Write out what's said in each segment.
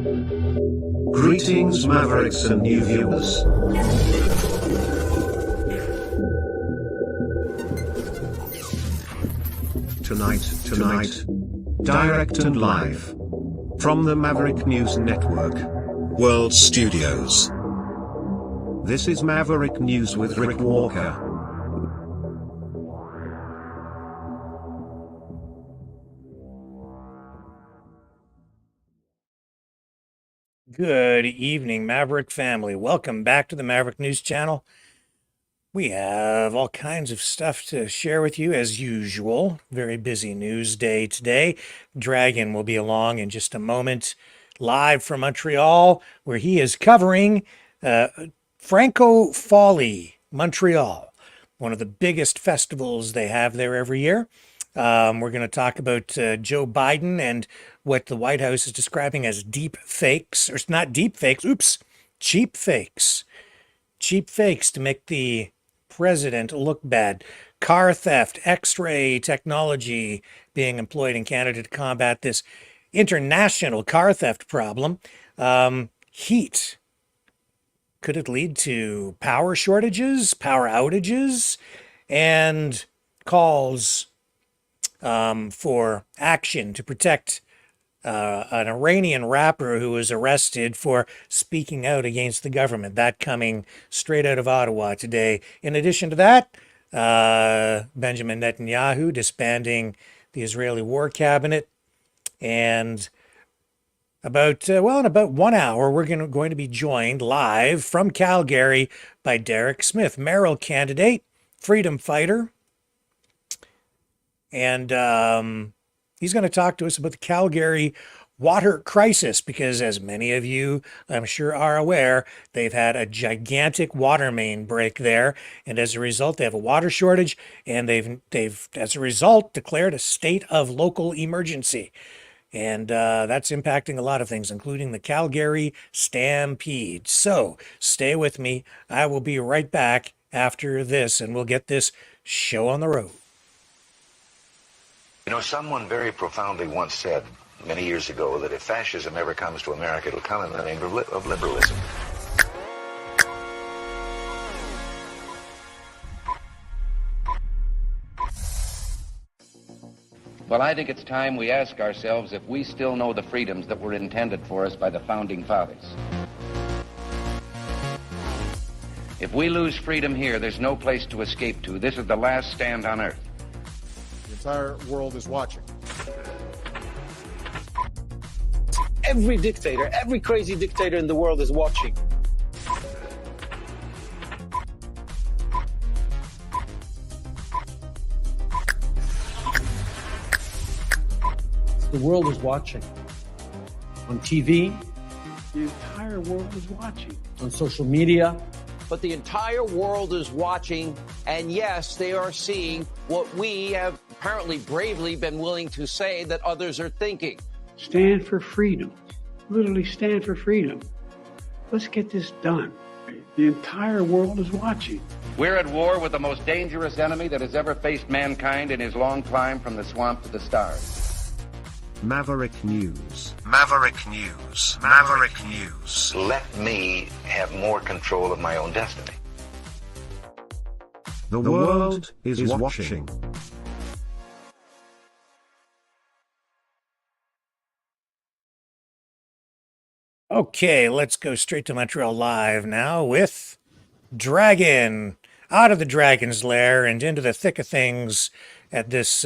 Greetings Mavericks and new viewers. Tonight, direct and live from the Maverick News Network World Studios. This is Maverick News with Rick Walker. Good evening, Maverick family. Welcome back to the Maverick News Channel. We have all kinds of stuff to share with you as usual. Very busy news day today. Dragon will be along in just a moment, live from Montreal, where he is covering Franco Folly, Montreal, one of the biggest festivals they have there every year. We're going to talk about Joe Biden and what the White House is describing as deep fakes, or it's not deep fakes, cheap fakes. Cheap fakes to make the president look bad. Car theft, X-ray technology being employed in Canada to combat this international car theft problem. Heat. Could it lead to power shortages, power outages, and calls for action to protect an Iranian rapper who was arrested for speaking out against the government. That coming straight out of Ottawa today. In addition to that, Benjamin Netanyahu disbanding the Israeli war cabinet. And in about 1 hour, we're going to be joined live from Calgary by Derek Smith, mayoral candidate, freedom fighter. And he's going to talk to us about the Calgary water crisis because, as many of you, I'm sure, are aware, they've had a gigantic water main break there. And as a result, they have a water shortage, and they've as a result, declared a state of local emergency. And that's impacting a lot of things, including the Calgary Stampede. So stay with me. I will be right back after this, and we'll get this show on the road. You know, someone very profoundly once said many years ago that if fascism ever comes to America, it'll come in the name of liberalism. Well, I think it's time we ask ourselves if we still know the freedoms that were intended for us by the Founding Fathers. If we lose freedom here, there's no place to escape to. This is the last stand on earth. The entire world is watching. Every dictator, every crazy dictator in the world is watching. The world is watching. On TV, the entire world is watching. On social media. But the entire world is watching, and yes, they are seeing what we have apparently bravely been willing to say that others are thinking. Stand for freedom. Literally stand for freedom. Let's get this done. The entire world is watching. We're at war with the most dangerous enemy that has ever faced mankind in his long climb from the swamp to the stars. Maverick News. Maverick News. Maverick News. Let me have more control of my own destiny. The world is watching. Okay, let's go straight to Montreal live now with Dragon. Out of the Dragon's lair and into the thick of things at this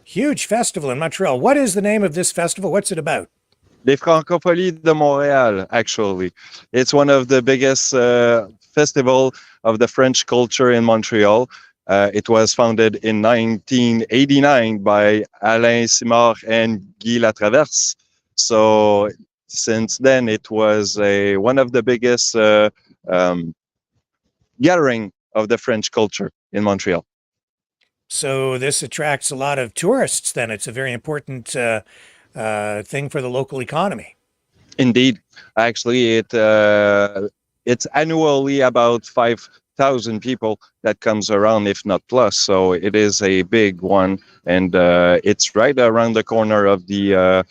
huge festival in Montreal. What is the name of this festival? What's it about? Les Francopholies de Montréal, actually. It's one of the biggest festival of the French culture in Montreal. It was founded in 1989 by Alain Simard and Guy Latraverse. So since then, it was one of the biggest gathering of the French culture in Montreal. So this attracts a lot of tourists then. It's a very important thing for the local economy. Indeed. Actually, it's annually about 50,000 people that comes around, if not plus. So it is a big one, and it's right around the corner of the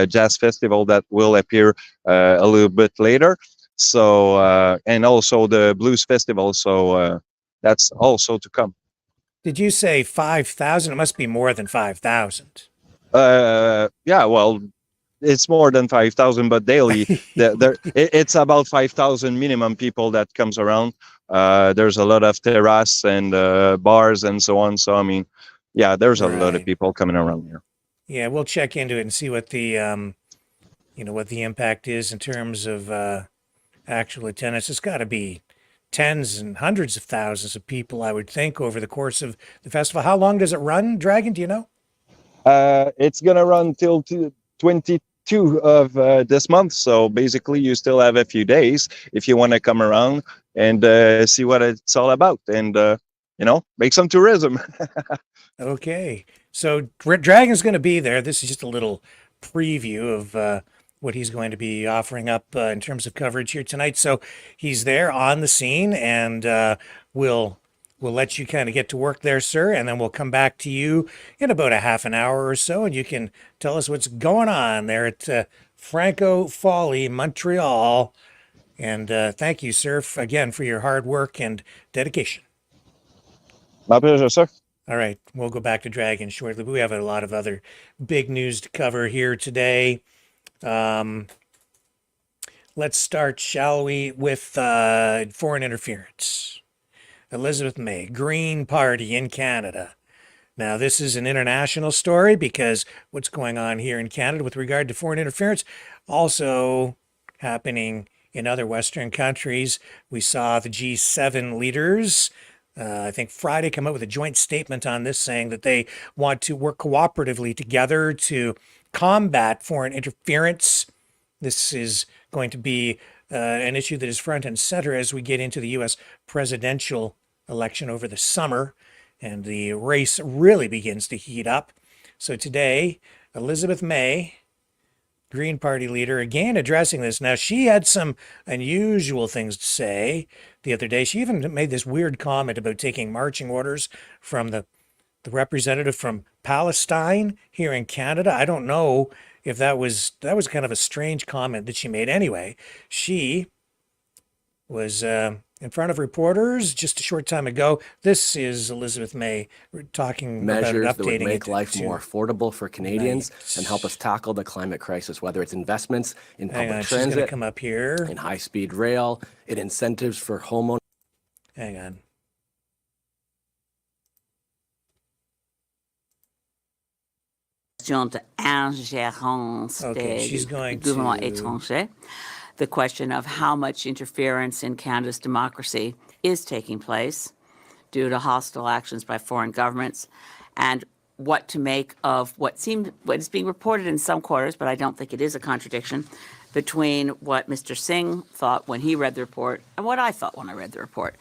jazz festival that will appear a little bit later. So and also the blues festival. So that's also to come. Did you say 5,000? It must be more than 5,000. Yeah, well, it's more than 5,000, but daily it's about 5,000 minimum people that comes around. There's a lot of terrace and bars and so on. So I mean, yeah, there's a lot of people coming around here. Yeah, we'll check into it and see what the what the impact is in terms of actual attendance. It's got to be tens and hundreds of thousands of people, I would think, over the course of the festival. How long does it run, Dragon? Do you know? It's gonna run till 22 of this month. So basically, you still have a few days if you want to come around and see what it's all about, and make some tourism. Okay, so Dragon's going to be there. This is just a little preview of what he's going to be offering up in terms of coverage here tonight. So he's there on the scene, and we'll let you kind of get to work there, sir, and then we'll come back to you in about a half an hour or so, and you can tell us what's going on there at Franco Folly, Montreal. And thank you, sir, again for your hard work and dedication. My pleasure, sir. All right, we'll go back to Dragon shortly, but we have a lot of other big news to cover here today. Let's start, shall we, with foreign interference. Elizabeth May, Green Party in Canada. Now, this is an international story because what's going on here in Canada with regard to foreign interference also happening in other Western countries. We saw the G7 leaders, I think Friday, come out with a joint statement on this, saying that they want to work cooperatively together to combat foreign interference. This is going to be an issue that is front and center as we get into the U.S. presidential election over the summer, and the race really begins to heat up. So today, Elizabeth May, Green Party leader, again addressing this. Now, she had some unusual things to say the other day. She even made this weird comment about taking marching orders from the representative from Palestine here in Canada. I don't know if that was kind of a strange comment that she made. Anyway, she was in front of reporters just a short time ago. This is Elizabeth May talking measures about that would make life more affordable for Canadians and help us tackle the climate crisis, whether it's investments in public She's going to transit, come up here, in high-speed rail, in incentives for homeowners. Hang on. Okay, she's going du gouvernement to étranger. The question of how much interference in Canada's democracy is taking place due to hostile actions by foreign governments, and what to make of what is being reported in some quarters, but I don't think it is a contradiction, between what Mr. Singh thought when he read the report and what I thought when I read the report.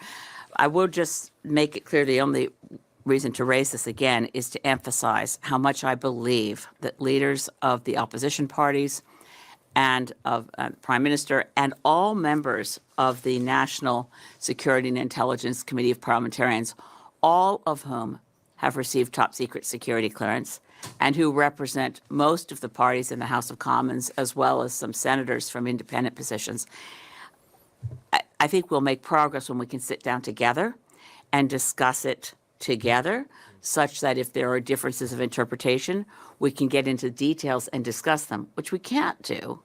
I will just make it clear, the only reason to raise this again is to emphasize how much I believe that leaders of the opposition parties and of Prime Minister and all members of the National Security and Intelligence Committee of Parliamentarians, all of whom have received top secret security clearance and who represent most of the parties in the House of Commons, as well as some senators from independent positions. I think we'll make progress when we can sit down together and discuss it together, such that if there are differences of interpretation, we can get into details and discuss them, which we can't do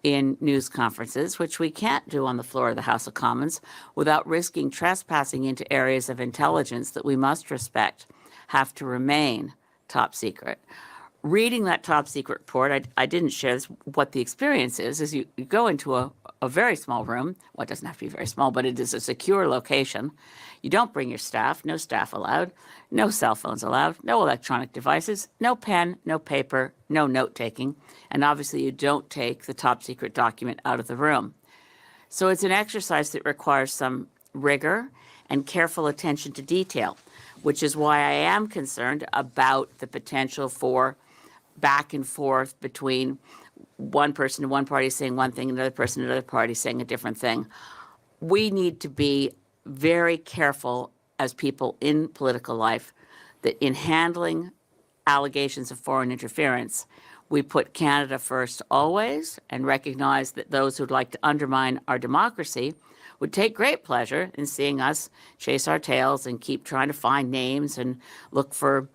in news conferences, which we can't do on the floor of the House of Commons without risking trespassing into areas of intelligence that we must respect have to remain top secret. Reading that top secret report, I didn't share this, what the experience is you go into a very small room. Well, it doesn't have to be very small, but it is a secure location. You don't bring your staff, no staff allowed, no cell phones allowed, no electronic devices, no pen, no paper, no note-taking, and obviously you don't take the top secret document out of the room. So it's an exercise that requires some rigor and careful attention to detail, which is why I am concerned about the potential for back and forth between one person in one party saying one thing, another person in another party saying a different thing. We need to be very careful as people in political life that in handling allegations of foreign interference, we put Canada first always and recognize that those who'd like to undermine our democracy would take great pleasure in seeing us chase our tails and keep trying to find names and look for,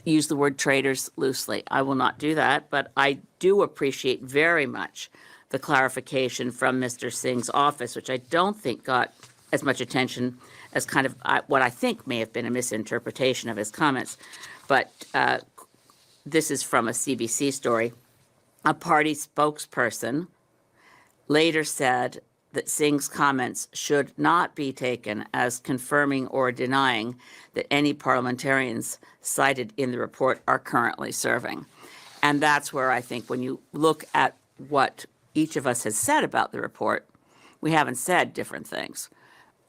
use the word traitors loosely. I will not do that, but I do appreciate very much the clarification from Mr. Singh's office, which I don't think got as much attention as kind of what I think may have been a misinterpretation of his comments. But this is from a CBC story. A party spokesperson later said that Singh's comments should not be taken as confirming or denying that any parliamentarians cited in the report are currently serving. And that's where I think when you look at what each of us has said about the report, we haven't said different things.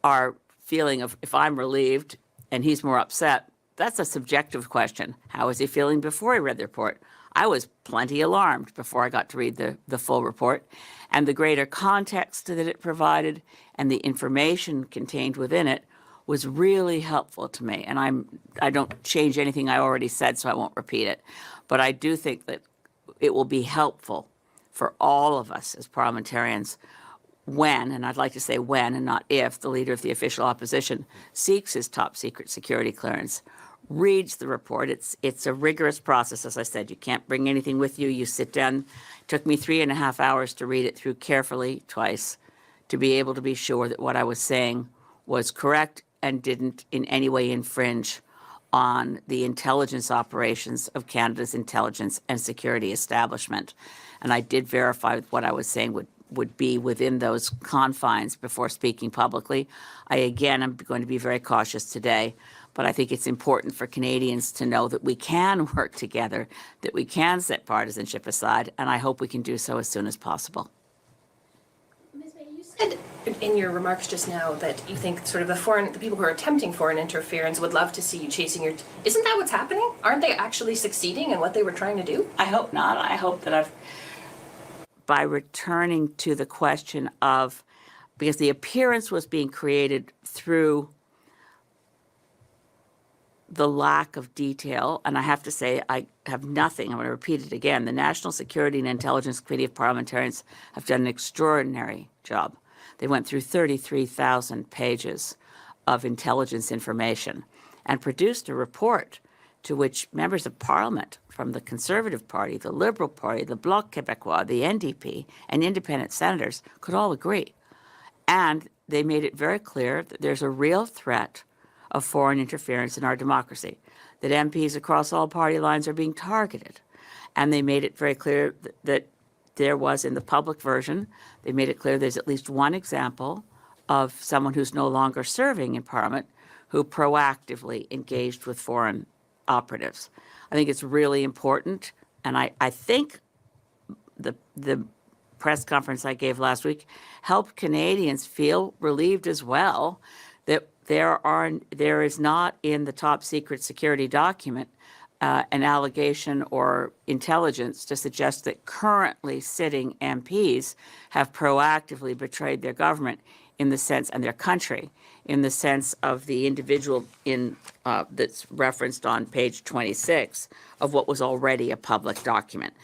Our feeling of if I'm relieved and he's more upset, that's a subjective question. How was he feeling before he read the report? I was plenty alarmed before I got to read the full report. And the greater context that it provided and the information contained within it was really helpful to me. And I don't change anything I already said, so I won't repeat it. But I do think that it will be helpful for all of us as parliamentarians when, and I'd like to say when and not if, the leader of the official opposition seeks his top secret security clearance, reads the report. It's a rigorous process, as I said. You can't bring anything with you. You sit down. It took me 3.5 hours to read it through carefully twice to be able to be sure that what I was saying was correct and didn't in any way infringe on the intelligence operations of Canada's intelligence and security establishment. And I did verify what I was saying would be within those confines before speaking publicly. I, again, am going to be very cautious today, but I think it's important for Canadians to know that we can work together, that we can set partisanship aside, and I hope we can do so as soon as possible. Ms. May, you said in your remarks just now that you think sort of the people who are attempting foreign interference would love to see you chasing your... Isn't that what's happening? Aren't they actually succeeding in what they were trying to do? I hope not. I hope that by returning to the question of, because the appearance was being created through the lack of detail, and I have to say I have nothing, I'm going to repeat it again, the National Security and Intelligence Committee of Parliamentarians have done an extraordinary job. They went through 33,000 pages of intelligence information and produced a report to which members of Parliament from the Conservative Party, the Liberal Party, the Bloc Québécois, the NDP, and independent senators could all agree. And they made it very clear that there's a real threat of foreign interference in our democracy, that MPs across all party lines are being targeted. And they made it very clear that there was, in the public version, they made it clear there's at least one example of someone who's no longer serving in Parliament who proactively engaged with foreign operatives. I think it's really important, and I think the press conference I gave last week helped Canadians feel relieved as well that there is not in the top secret security document an allegation or intelligence to suggest that currently sitting MPs have proactively betrayed their government in the sense, and their country, in the sense of the individual that's referenced on page 26 of what was already a public document.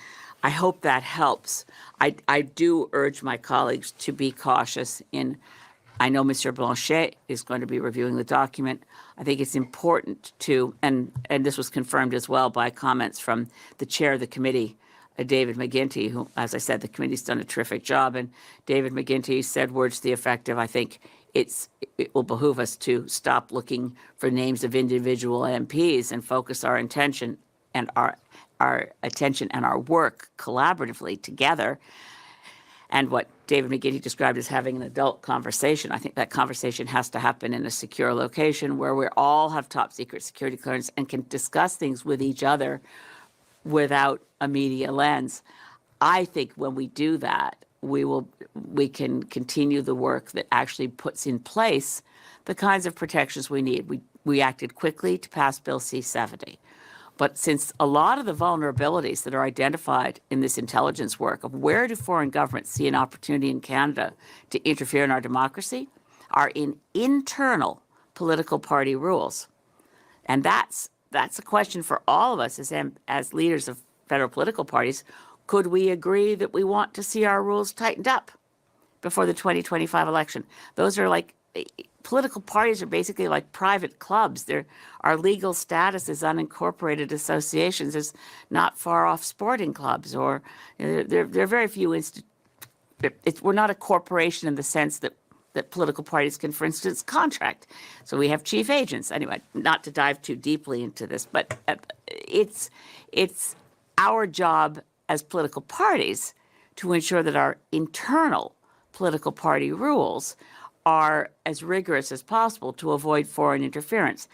I hope that helps. I do urge my colleagues to be cautious in, I know Mr. Blanchet is going to be reviewing the document. I think it's important to, and this was confirmed as well by comments from the chair of the committee, David McGuinty, who, as I said, the committee's done a terrific job. And David McGuinty said words to the effect of, I think it will behoove us to stop looking for names of individual MPs and focus our attention and our attention and our work collaboratively together. And what David McGuinty described as having an adult conversation, I think that conversation has to happen in a secure location where we all have top secret security clearance and can discuss things with each other without a media lens. I think when we do that, we can continue the work that actually puts in place the kinds of protections we need. We acted quickly to pass Bill C-70. But since a lot of the vulnerabilities that are identified in this intelligence work of where do foreign governments see an opportunity in Canada to interfere in our democracy, are in internal political party rules. And that's a question for all of us as leaders of federal political parties. Could we agree that we want to see our rules tightened up before the 2025 election? Those are like, political parties are basically like private clubs. Our legal status is unincorporated associations. There's not far off sporting clubs, or there are very few we're not a corporation in the sense that political parties can, for instance, contract. So we have chief agents. Anyway, not to dive too deeply into this, but it's our job as political parties to ensure that our internal political party rules are as rigorous as possible to avoid foreign interference.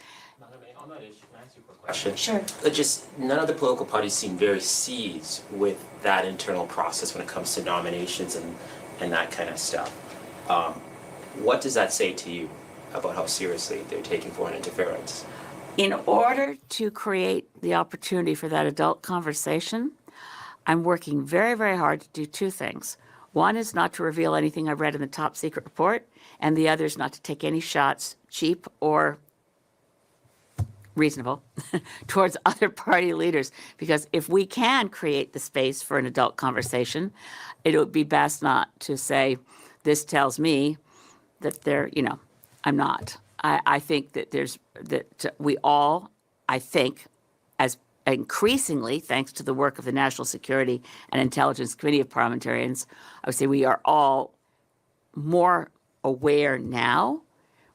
On that issue, can I ask you a quick question? Sure. Just none of the political parties seem very seized with that internal process when it comes to nominations and that kind of stuff. What does that say to you about how seriously they're taking foreign interference? In order to create the opportunity for that adult conversation, I'm working very, very hard to do two things. One is not to reveal anything I've read in the top secret report, and the other is not to take any shots, cheap or reasonable, towards other party leaders. Because if we can create the space for an adult conversation, it would be best not to say, this tells me that I'm not. I think that we all, I think, as increasingly, thanks to the work of the National Security and Intelligence Committee of Parliamentarians, I would say we are all more aware now,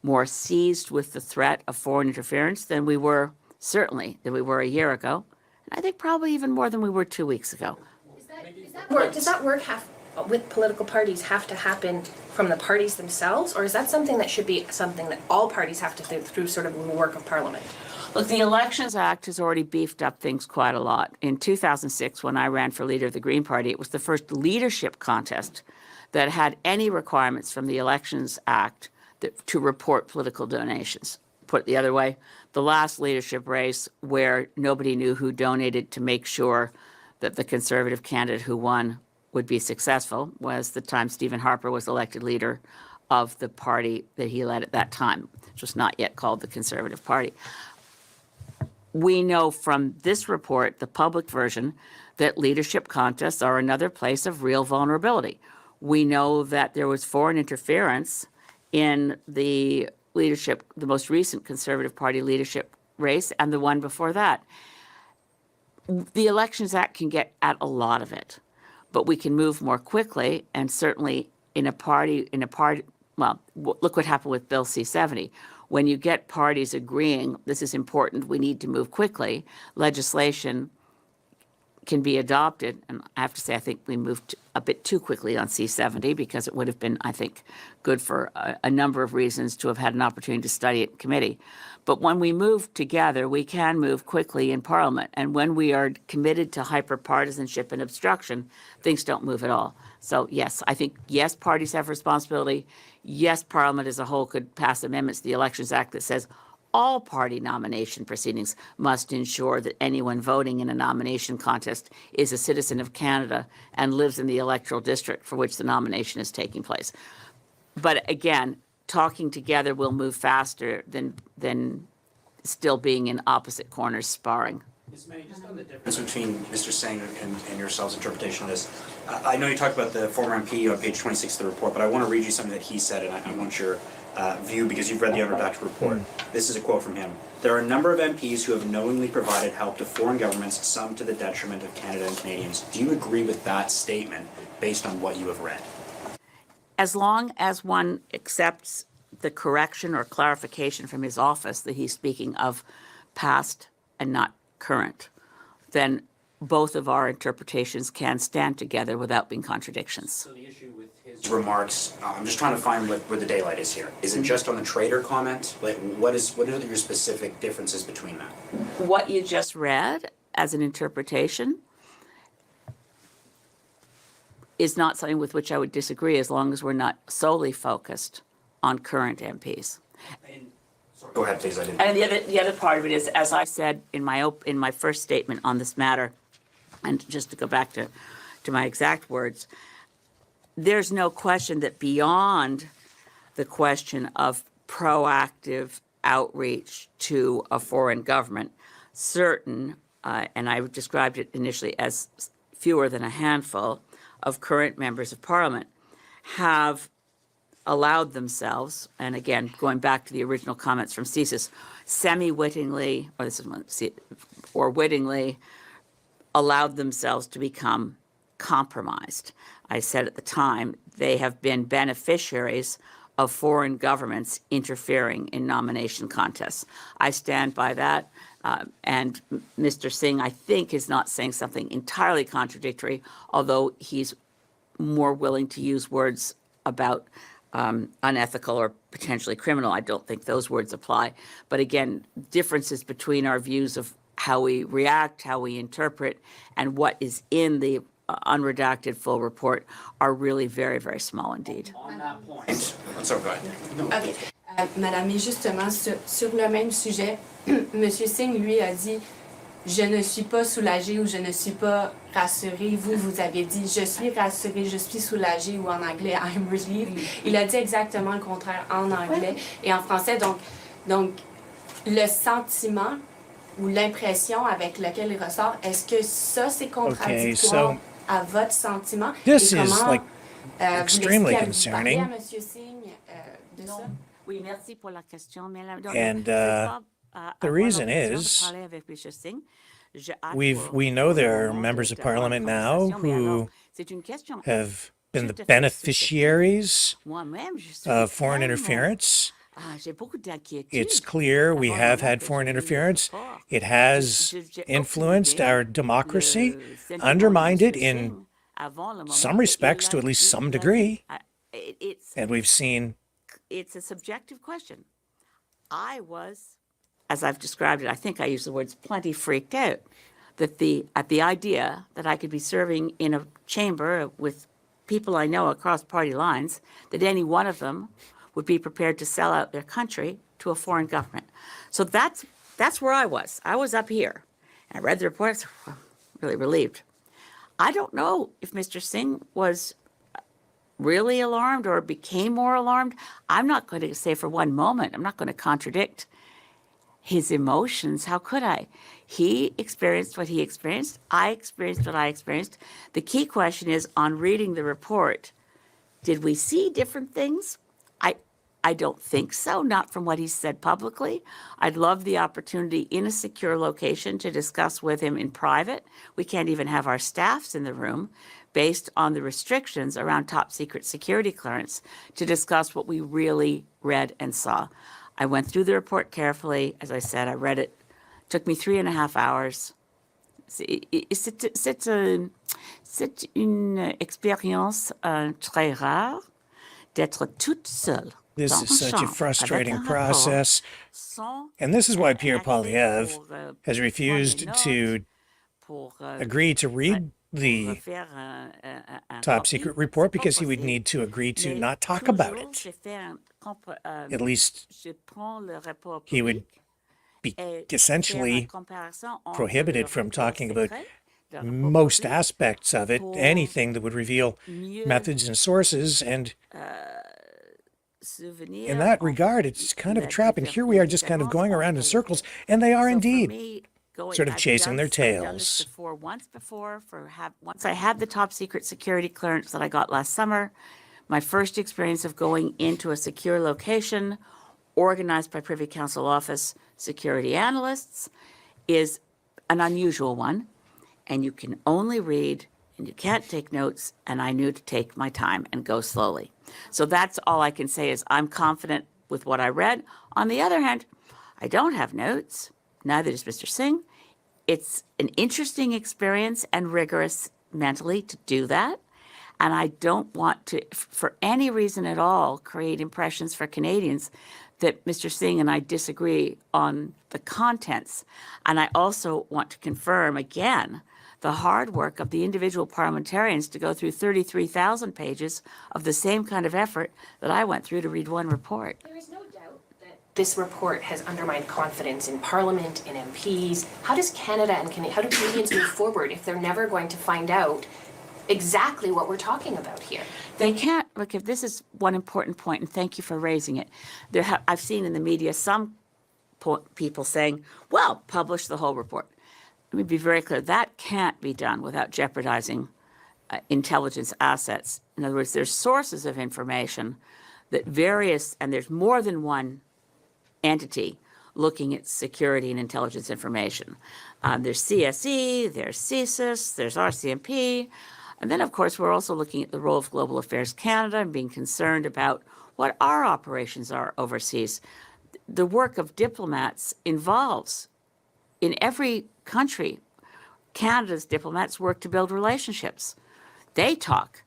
more seized with the threat of foreign interference than we were a year ago. And I think probably even more than we were 2 weeks ago. Does that work with political parties have to happen from the parties themselves, or is that something that should be something that all parties have to do through sort of the work of Parliament? Look, the Elections Act has already beefed up things quite a lot. In 2006, when I ran for leader of the Green Party, it was the first leadership contest that had any requirements from the Elections Act to report political donations. Put it the other way, the last leadership race where nobody knew who donated to make sure that the Conservative candidate who won would be successful was the time Stephen Harper was elected leader of the party that he led at that time, which was not yet called the Conservative Party. We know from this report, the public version, that leadership contests are another place of real vulnerability. We know that there was foreign interference in the most recent Conservative Party leadership race and the one before that. The Elections Act can get at a lot of it, but we can move more quickly, and certainly well, look what happened with Bill C-70. When you get parties agreeing, this is important, we need to move quickly, legislation can be adopted. And I have to say, I think we moved a bit too quickly on C-70 because it would have been, I think, good for a number of reasons to have had an opportunity to study it in committee. But when we move together, we can move quickly in Parliament. And when we are committed to hyper-partisanship and obstruction, things don't move at all. So yes, I think, yes, parties have responsibility. Yes, Parliament as a whole could pass amendments to the Elections Act that says all party nomination proceedings must ensure that anyone voting in a nomination contest is a citizen of Canada and lives in the electoral district for which the nomination is taking place. But again, talking together will move faster than still being in opposite corners sparring. Ms. May, just on the difference between Mr. Singh and yourselves' interpretation of this, I know you talked about the former MP on page 26 of the report, but I want to read you something that he said, and I want your view because you've read the unredacted report. This is a quote from him. There are a number of MPs who have knowingly provided help to foreign governments, some to the detriment of Canada and Canadians. Do you agree with that statement based on what you have read? As long as one accepts the correction or clarification from his office that he's speaking of past and not current, then both of our interpretations can stand together without being contradictions. So the issue with his remarks, I'm just trying to find where the daylight is here. Is it just on the traitor comment? Like, what are your specific differences between that? What you just read as an interpretation is not something with which I would disagree as long as we're not solely focused on current MPs. Go ahead, please. And the other part of it is, as I said in my first statement on this matter, and just to go back to my exact words, there's no question that beyond the question of proactive outreach to a foreign government. Certain, and I described it initially as fewer than a handful of current members of parliament, have allowed themselves, and again, going back to the original comments from CSIS, semi-wittingly, or this is one, or wittingly, allowed themselves to become compromised. I said at the time, they have been beneficiaries of foreign governments interfering in nomination contests. I stand by that. And Mr. Singh, I think, is not saying something entirely contradictory, although he's more willing to use words about unethical or potentially criminal. I don't think those words apply. But again, differences between our views of how we react, how we interpret, and what is in the unredacted full report are really very, very small indeed. On that point, sorry, go ahead. Okay. Madame, et justement, sur le même sujet, Monsieur Singh, lui, a dit « Je ne suis pas soulagé » ou « Je ne suis pas rassuré ». Vous, vous avez dit « Je suis rassuré, je suis soulagé » ou en anglais « I'm relieved ». Il a dit exactement le contraire en anglais et en français. Donc le sentiment ou l'impression avec laquelle il ressort, est-ce que ça, c'est contradictoire à votre sentiment? This et is comment, like extremely concerning. à Monsieur Singh de ça? Oui, merci pour la question. And the reason is, we know there are members of parliament now who have been the beneficiaries of foreign interference. It's clear we have had foreign interference. It has influenced our democracy, undermined it in some respects to at least some degree. And we've seen... It's a subjective question. I was, as I've described it, I think I used the words plenty freaked out at the idea that I could be serving in a chamber with people I know across party lines, that any one of them would be prepared to sell out their country to a foreign government. So that's where I was. I was up here. And I read the report. I was really relieved. I don't know if Mr. Singh was really alarmed or became more alarmed. I'm not going to say for one moment, I'm not going to contradict his emotions. How could I? He experienced what he experienced. I experienced what I experienced. The key question is, on reading the report, did we see different things? I don't think so, not from what he said publicly. I'd love the opportunity in a secure location to discuss with him in private. We can't even have our staffs in the room, based on the restrictions around top secret security clearance, to discuss what we really read and saw. I went through the report carefully. As I said, I read it. It took me 3.5 hours. C'est une expérience très rare d'être toute seule. This is such a frustrating process. And this is why Pierre Poilievre has refused to agree to read the top secret report, because he would need to agree to not talk about it. At least he would be essentially prohibited from talking about most aspects of it, anything that would reveal methods and sources. And in that regard, it's kind of a trap. And here we are just kind of going around in circles, and they are indeed sort of chasing their tails. Once I had the top secret security clearance that I got last summer, my first experience of going into a secure location organized by Privy Council Office security analysts is an unusual one, and you can only read and you can't take notes, and I knew to take my time and go slowly. So that's all I can say is I'm confident with what I read. On the other hand, I don't have notes. Neither does Mr. Singh. It's an interesting experience and rigorous mentally to do that. And I don't want to, for any reason at all, create impressions for Canadians that Mr. Singh and I disagree on the contents. And I also want to confirm again the hard work of the individual parliamentarians to go through 33,000 pages of the same kind of effort that I went through to read one report. There is no doubt that this report has undermined confidence in Parliament and MPs. How does Canada and how do Canadians move forward if they're never going to find out exactly what we're talking about here. They can't, look, if this is one important point, and thank you for raising it. I've seen in the media some people saying, well, publish the whole report. Let me be very clear, that can't be done without jeopardizing intelligence assets. In other words, there's sources of information that and there's more than one entity looking at security and intelligence information. There's CSE, there's CSIS, there's RCMP, and then, of course, we're also looking at the role of Global Affairs Canada and being concerned about what our operations are overseas. The work of diplomats involves, in every country, Canada's diplomats work to build relationships. They talk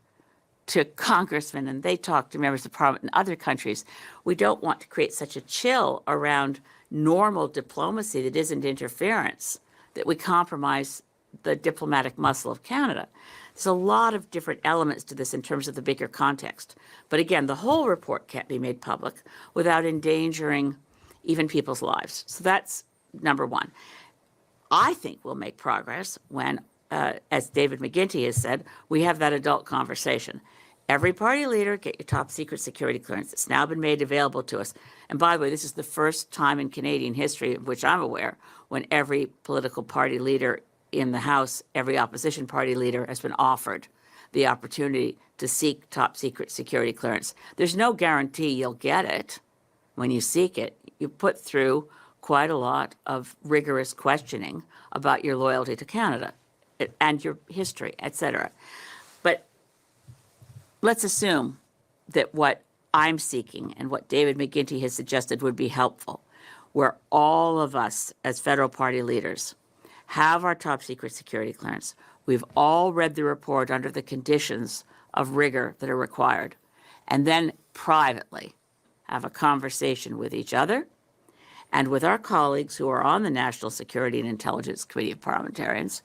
to congressmen and they talk to members of parliament in other countries. We don't want to create such a chill around normal diplomacy that isn't interference, that we compromise the diplomatic muscle of Canada. There's a lot of different elements to this in terms of the bigger context. But again, the whole report can't be made public without endangering even people's lives. So that's number one. I think we'll make progress when, as David McGuinty has said, we have that adult conversation. Every party leader, get your top secret security clearance. It's now been made available to us. And by the way, this is the first time in Canadian history, of which I'm aware, when every political party leader in the House, every opposition party leader has been offered the opportunity to seek top secret security clearance. There's no guarantee you'll get it when you seek it. You put through quite a lot of rigorous questioning about your loyalty to Canada and your history, etc. But let's assume that what I'm seeking and what David McGuinty has suggested would be helpful, where all of us as federal party leaders have our top secret security clearance. We've all read the report under the conditions of rigor that are required, and then privately have a conversation with each other and with our colleagues who are on the National Security and Intelligence Committee of Parliamentarians,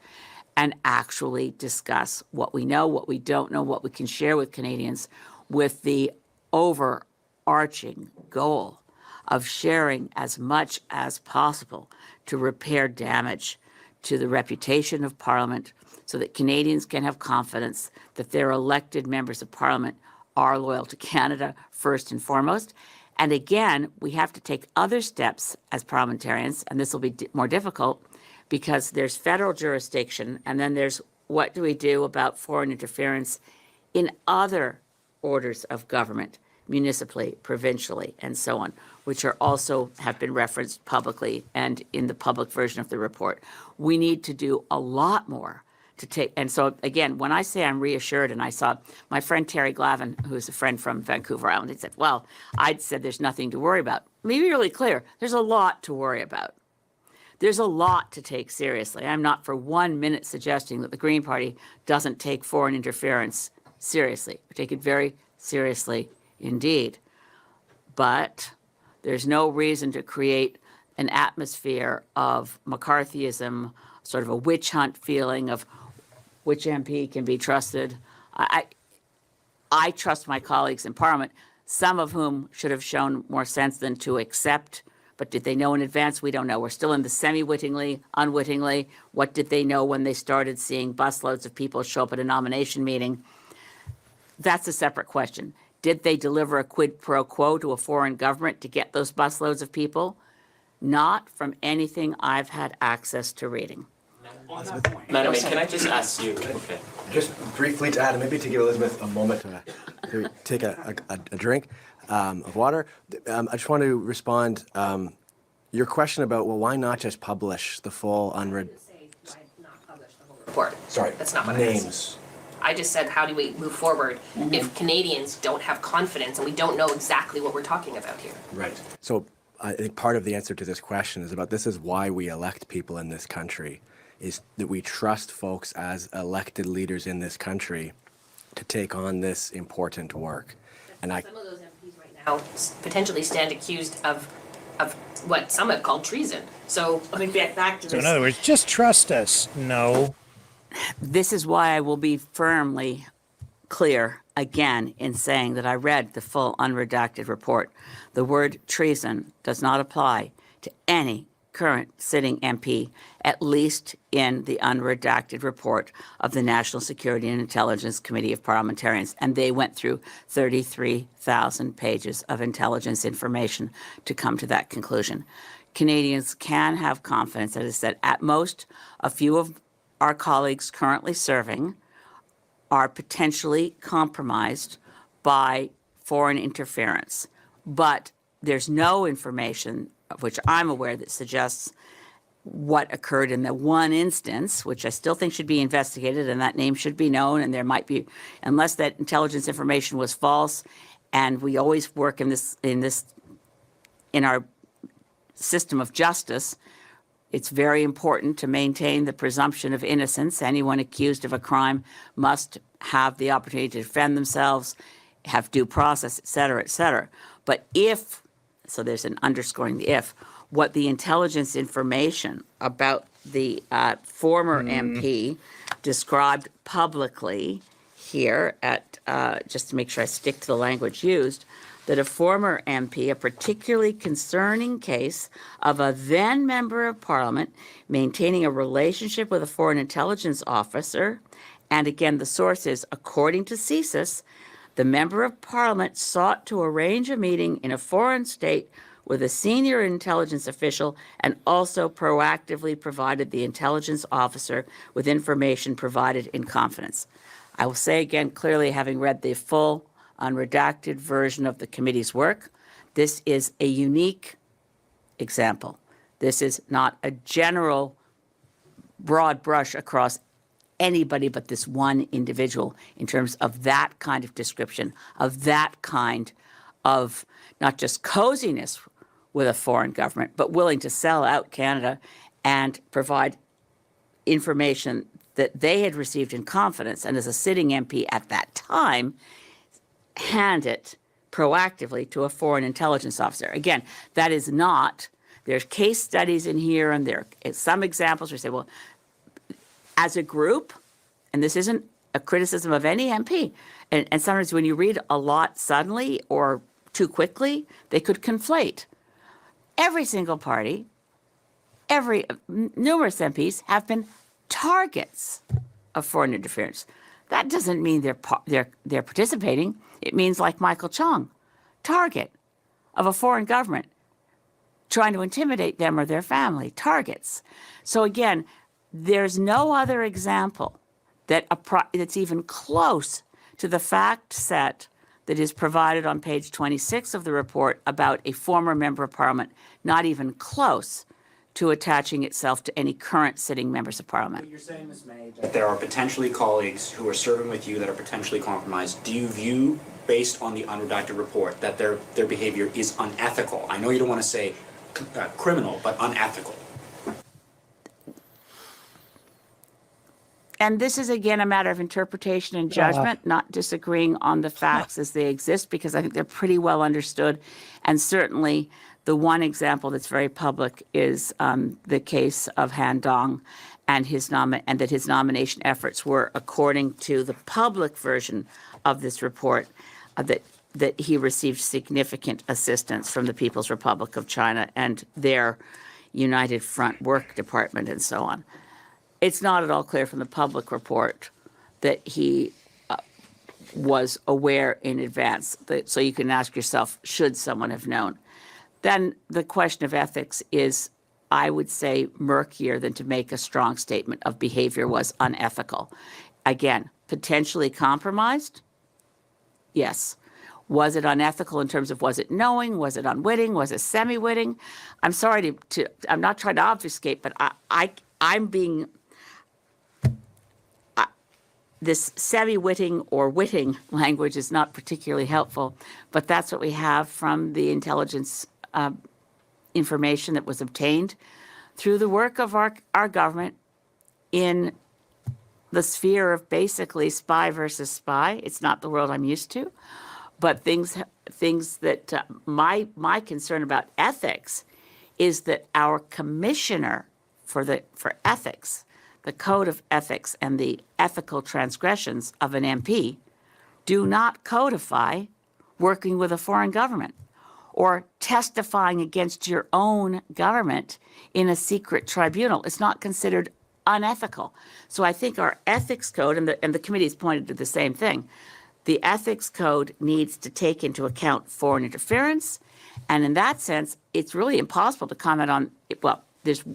and actually discuss what we know, what we don't know, what we can share with Canadians, with the overarching goal of sharing as much as possible to repair damage to the reputation of Parliament, so that Canadians can have confidence that their elected members of Parliament are loyal to Canada first and foremost. And again, we have to take other steps as parliamentarians, and this will be more difficult because there's federal jurisdiction, and then there's what do we do about foreign interference in other orders of government, municipally, provincially, and so on, which are also have been referenced publicly and in the public version of the report. We need to do a lot more to take, and so again, when I say I'm reassured, and I saw my friend Terry Glavin, who's a friend from Vancouver Island, he said, well, I'd said there's nothing to worry about. Let me be really clear, there's a lot to worry about. There's a lot to take seriously. I'm not for 1 minute suggesting that the Green Party doesn't take foreign interference seriously. We take it very seriously indeed. But there's no reason to create an atmosphere of McCarthyism, sort of a witch hunt feeling of which MP can be trusted. I trust my colleagues in Parliament, some of whom should have shown more sense than to accept. But did they know in advance? We don't know. We're still in the semi-wittingly, unwittingly. What did they know when they started seeing busloads of people show up at a nomination meeting? That's a separate question. Did they deliver a quid pro quo to a foreign government to get those busloads of people? Not from anything I've had access to reading. Madam Mayor, can I just ask you? Okay. Just briefly to add, and maybe to give Elizabeth a moment to take a drink of water. I just want to respond. Your question about, well, why not just publish the full unread report? Sorry, that's not what names. I just said, how do we move forward if Canadians don't have confidence and we don't know exactly what we're talking about here? Right. So I think part of the answer to this question is about this is why we elect people in this country, is that we trust folks as elected leaders in this country to take on this important work. And some of those MPs right now potentially stand accused of what some have called treason. So let me get back to this. So in other words, just trust us. No. This is why I will be firmly clear again in saying that I read the full unredacted report. The word treason does not apply to any current sitting MP, at least in the unredacted report of the National Security and Intelligence Committee of Parliamentarians. And they went through 33,000 pages of intelligence information to come to that conclusion. Canadians can have confidence, as I said, at most, a few of our colleagues currently serving are potentially compromised by foreign interference. But there's no information of which I'm aware that suggests what occurred in the one instance, which I still think should be investigated, and that name should be known, and there might be, unless that intelligence information was false, and we always work in our system of justice, it's very important to maintain the presumption of innocence. Anyone accused of a crime must have the opportunity to defend themselves, have due process, et cetera, et cetera. But if, so there's an underscoring the if, what the intelligence information about the former MP described publicly here at, just to make sure I stick to the language used, that a former MP, a particularly concerning case of a then member of parliament maintaining a relationship with a foreign intelligence officer, and again, the source is, according to CSIS, the member of parliament sought to arrange a meeting in a foreign state with a senior intelligence official and also proactively provided the intelligence officer with information provided in confidence. I will say again, clearly having read the full unredacted version of the committee's work, this is a unique example. This is not a general broad brush across anybody but this one individual in terms of that kind of description, of that kind of not just coziness with a foreign government, but willing to sell out Canada and provide information that they had received in confidence, and as a sitting MP at that time, hand it proactively to a foreign intelligence officer. Again, that is not, there's case studies in here, and there are some examples where you say, well, as a group, and this isn't a criticism of any MP, and sometimes when you read a lot suddenly or too quickly, they could conflate. Every single party, numerous MPs have been targets of foreign interference. That doesn't mean they're participating. It means, like Michael Chong, target of a foreign government trying to intimidate them or their family, targets. So again, there's no other example that's even close to the fact set that is provided on page 26 of the report about a former member of parliament, not even close to attaching itself to any current sitting members of parliament. But you're saying, Ms. May, that there are potentially colleagues who are serving with you that are potentially compromised. Do you view, based on the unredacted report, that their behavior is unethical? I know you don't want to say criminal, but unethical. And this is, again, a matter of interpretation and judgment, not disagreeing on the facts as they exist, because I think they're pretty well understood. And certainly the one example that's very public is the case of Han Dong and that his nomination efforts were, according to the public version of this report, that he received significant assistance from the People's Republic of China and their United Front Work Department and so on. It's not at all clear from the public report that he was aware in advance. So you can ask yourself, should someone have known? Then the question of ethics is, I would say, murkier than to make a strong statement of behavior was unethical. Again, potentially compromised? Yes. Was it unethical in terms of, was it knowing? Was it unwitting? Was it semi-witting? I'm sorry I'm not trying to obfuscate, but I'm being, this semi-witting or witting language is not particularly helpful, but that's what we have from the intelligence information that was obtained through the work of our government in the sphere of basically spy versus spy. It's not the world I'm used to, but things that my concern about ethics is that our commissioner for ethics, the code of ethics and the ethical transgressions of an MP, do not codify working with a foreign government or testifying against your own government in a secret tribunal. It's not considered unethical. So I think our ethics code, and the committee's pointed to the same thing, the ethics code needs to take into account foreign interference. And in that sense, it's really impossible to comment on, well, there's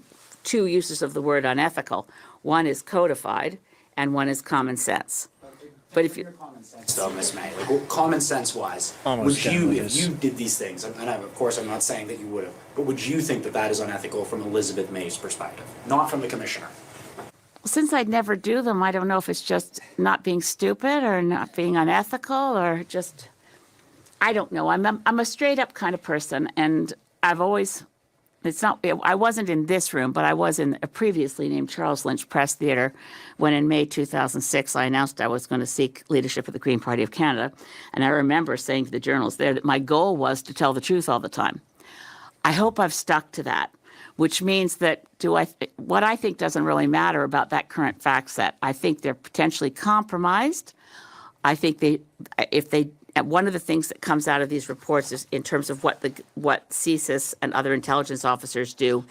two uses of the word unethical. One is codified and one is common sense. But if you So, Ms. May, like, common sense wise, Almost would you, done if with you did these things, and of course I'm not saying that you would have, but would you think that that is unethical from Elizabeth May's perspective, not from the commissioner? since I'd never do them, I don't know if it's just not being stupid or not being unethical or just, I don't know. I'm a straight up kind of person, and I've always, I wasn't in this room, but I was in a previously named Charles Lynch Press Theatre when in May 2006 I announced I was going to seek leadership of the Green Party of Canada. And I remember saying to the journalists there that my goal was to tell the truth all the time. I hope I've stuck to that, which means that what I think doesn't really matter about that current fact set. I think they're potentially compromised. I think one of the things that comes out of these reports is in terms of what CSIS and other intelligence officers do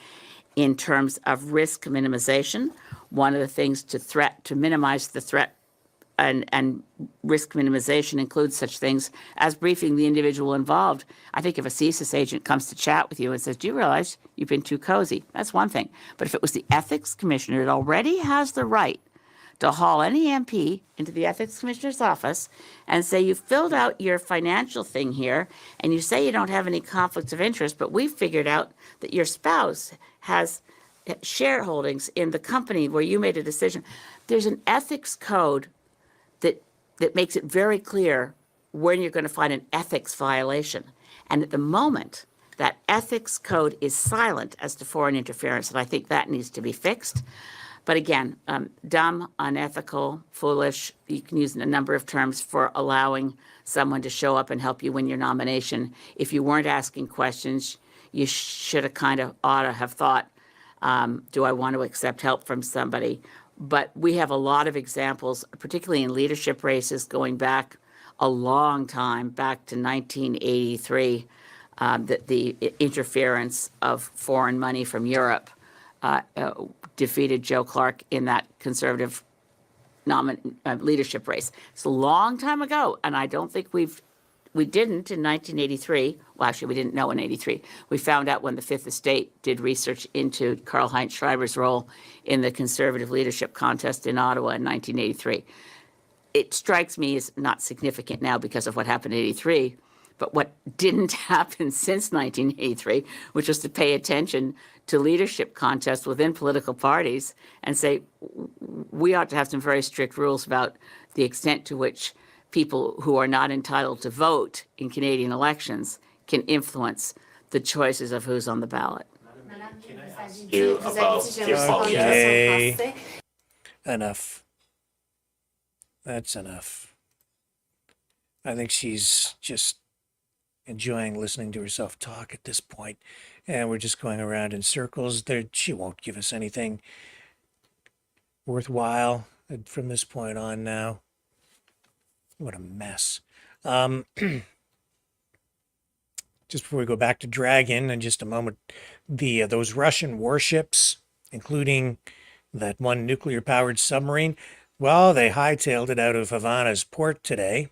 in terms of risk minimization. One of the things to minimize the threat and risk minimization includes such things as briefing the individual involved. I think if a CSIS agent comes to chat with you and says, do you realize you've been too cozy? That's one thing. But if it was the ethics commissioner that already has the right to haul any MP into the ethics commissioner's office and say, you filled out your financial thing here and you say you don't have any conflicts of interest, but we figured out that your spouse has shareholdings in the company where you made a decision. There's an ethics code that makes it very clear when you're going to find an ethics violation. And at the moment, that ethics code is silent as to foreign interference, and I think that needs to be fixed. But again, dumb, unethical, foolish, you can use a number of terms for allowing someone to show up and help you win your nomination. If you weren't asking questions, you should have ought to have thought, do I want to accept help from somebody? But we have a lot of examples, particularly in leadership races going back a long time, back to 1983, that the interference of foreign money from Europe defeated Joe Clark in that Conservative leadership race. It's a long time ago, and I don't think we didn't in 1983. Well, actually, we didn't know in 83. We found out when the Fifth Estate did research into Karl-Heinz Schreiber's role in the Conservative leadership contest in Ottawa in 1983. It strikes me as not significant now because of what happened in 83, but what didn't happen since 1983, which was to pay attention to leadership contests within political parties and say, we ought to have some very strict rules about the extent to which people who are not entitled to vote in Canadian elections can influence the choices of who's on the ballot. Okay. Enough. That's enough. I think she's just enjoying listening to herself talk at this point, and we're just going around in circles. She won't give us anything worthwhile from this point on now. What a mess. Just before we go back to Dragon in just a moment, those Russian warships, including that one nuclear-powered submarine, well, they hightailed it out of Havana's port today,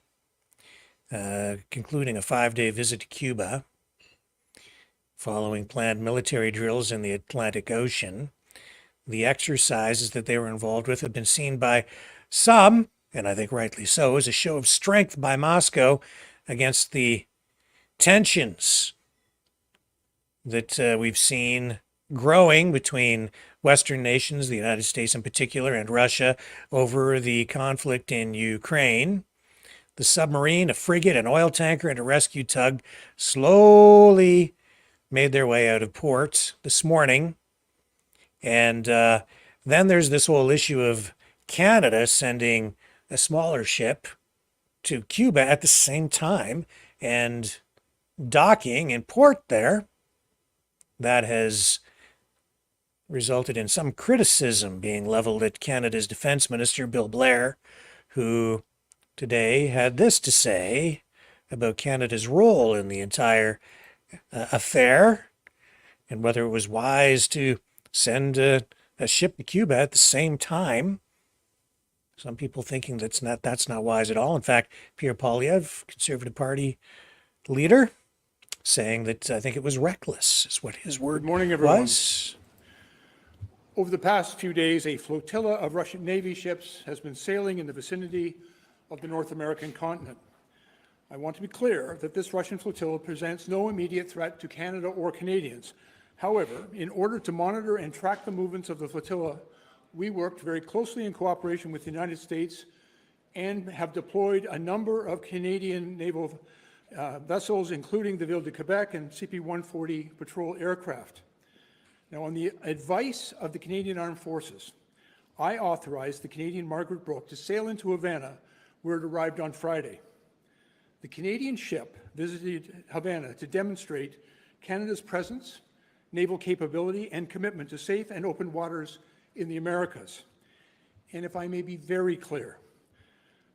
concluding a 5-day visit to Cuba, following planned military drills in the Atlantic Ocean. The exercises that they were involved with have been seen by some, and I think rightly so, as a show of strength by Moscow against the tensions that we've seen growing between Western nations, the United States in particular, and Russia over the conflict in Ukraine. The submarine, a frigate, an oil tanker, and a rescue tug slowly made their way out of port this morning. And then there's this whole issue of Canada sending a smaller ship to Cuba at the same time and docking in port there. That has resulted in some criticism being leveled at Canada's Defense Minister, Bill Blair, who today had this to say about Canada's role in the entire affair, and whether it was wise to send a ship to Cuba at the same time. Some people thinking that's not wise at all. In fact, Pierre Poilievre, Conservative Party leader, saying that I think it was reckless, is what his word Good morning, everyone. was. Over the past few days, a flotilla of Russian Navy ships has been sailing in the vicinity of the North American continent. I want to be clear that this Russian flotilla presents no immediate threat to Canada or Canadians. However, in order to monitor and track the movements of the flotilla, we worked very closely in cooperation with the United States and have deployed a number of Canadian naval vessels, including the Ville de Quebec and CP-140 patrol aircraft. Now, on the advice of the Canadian Armed Forces, I authorized the Canadian Margaret Brooke to sail into Havana, where it arrived on Friday. The Canadian ship visited Havana to demonstrate Canada's presence, naval capability, and commitment to safe and open waters in the Americas. And if I may be very clear,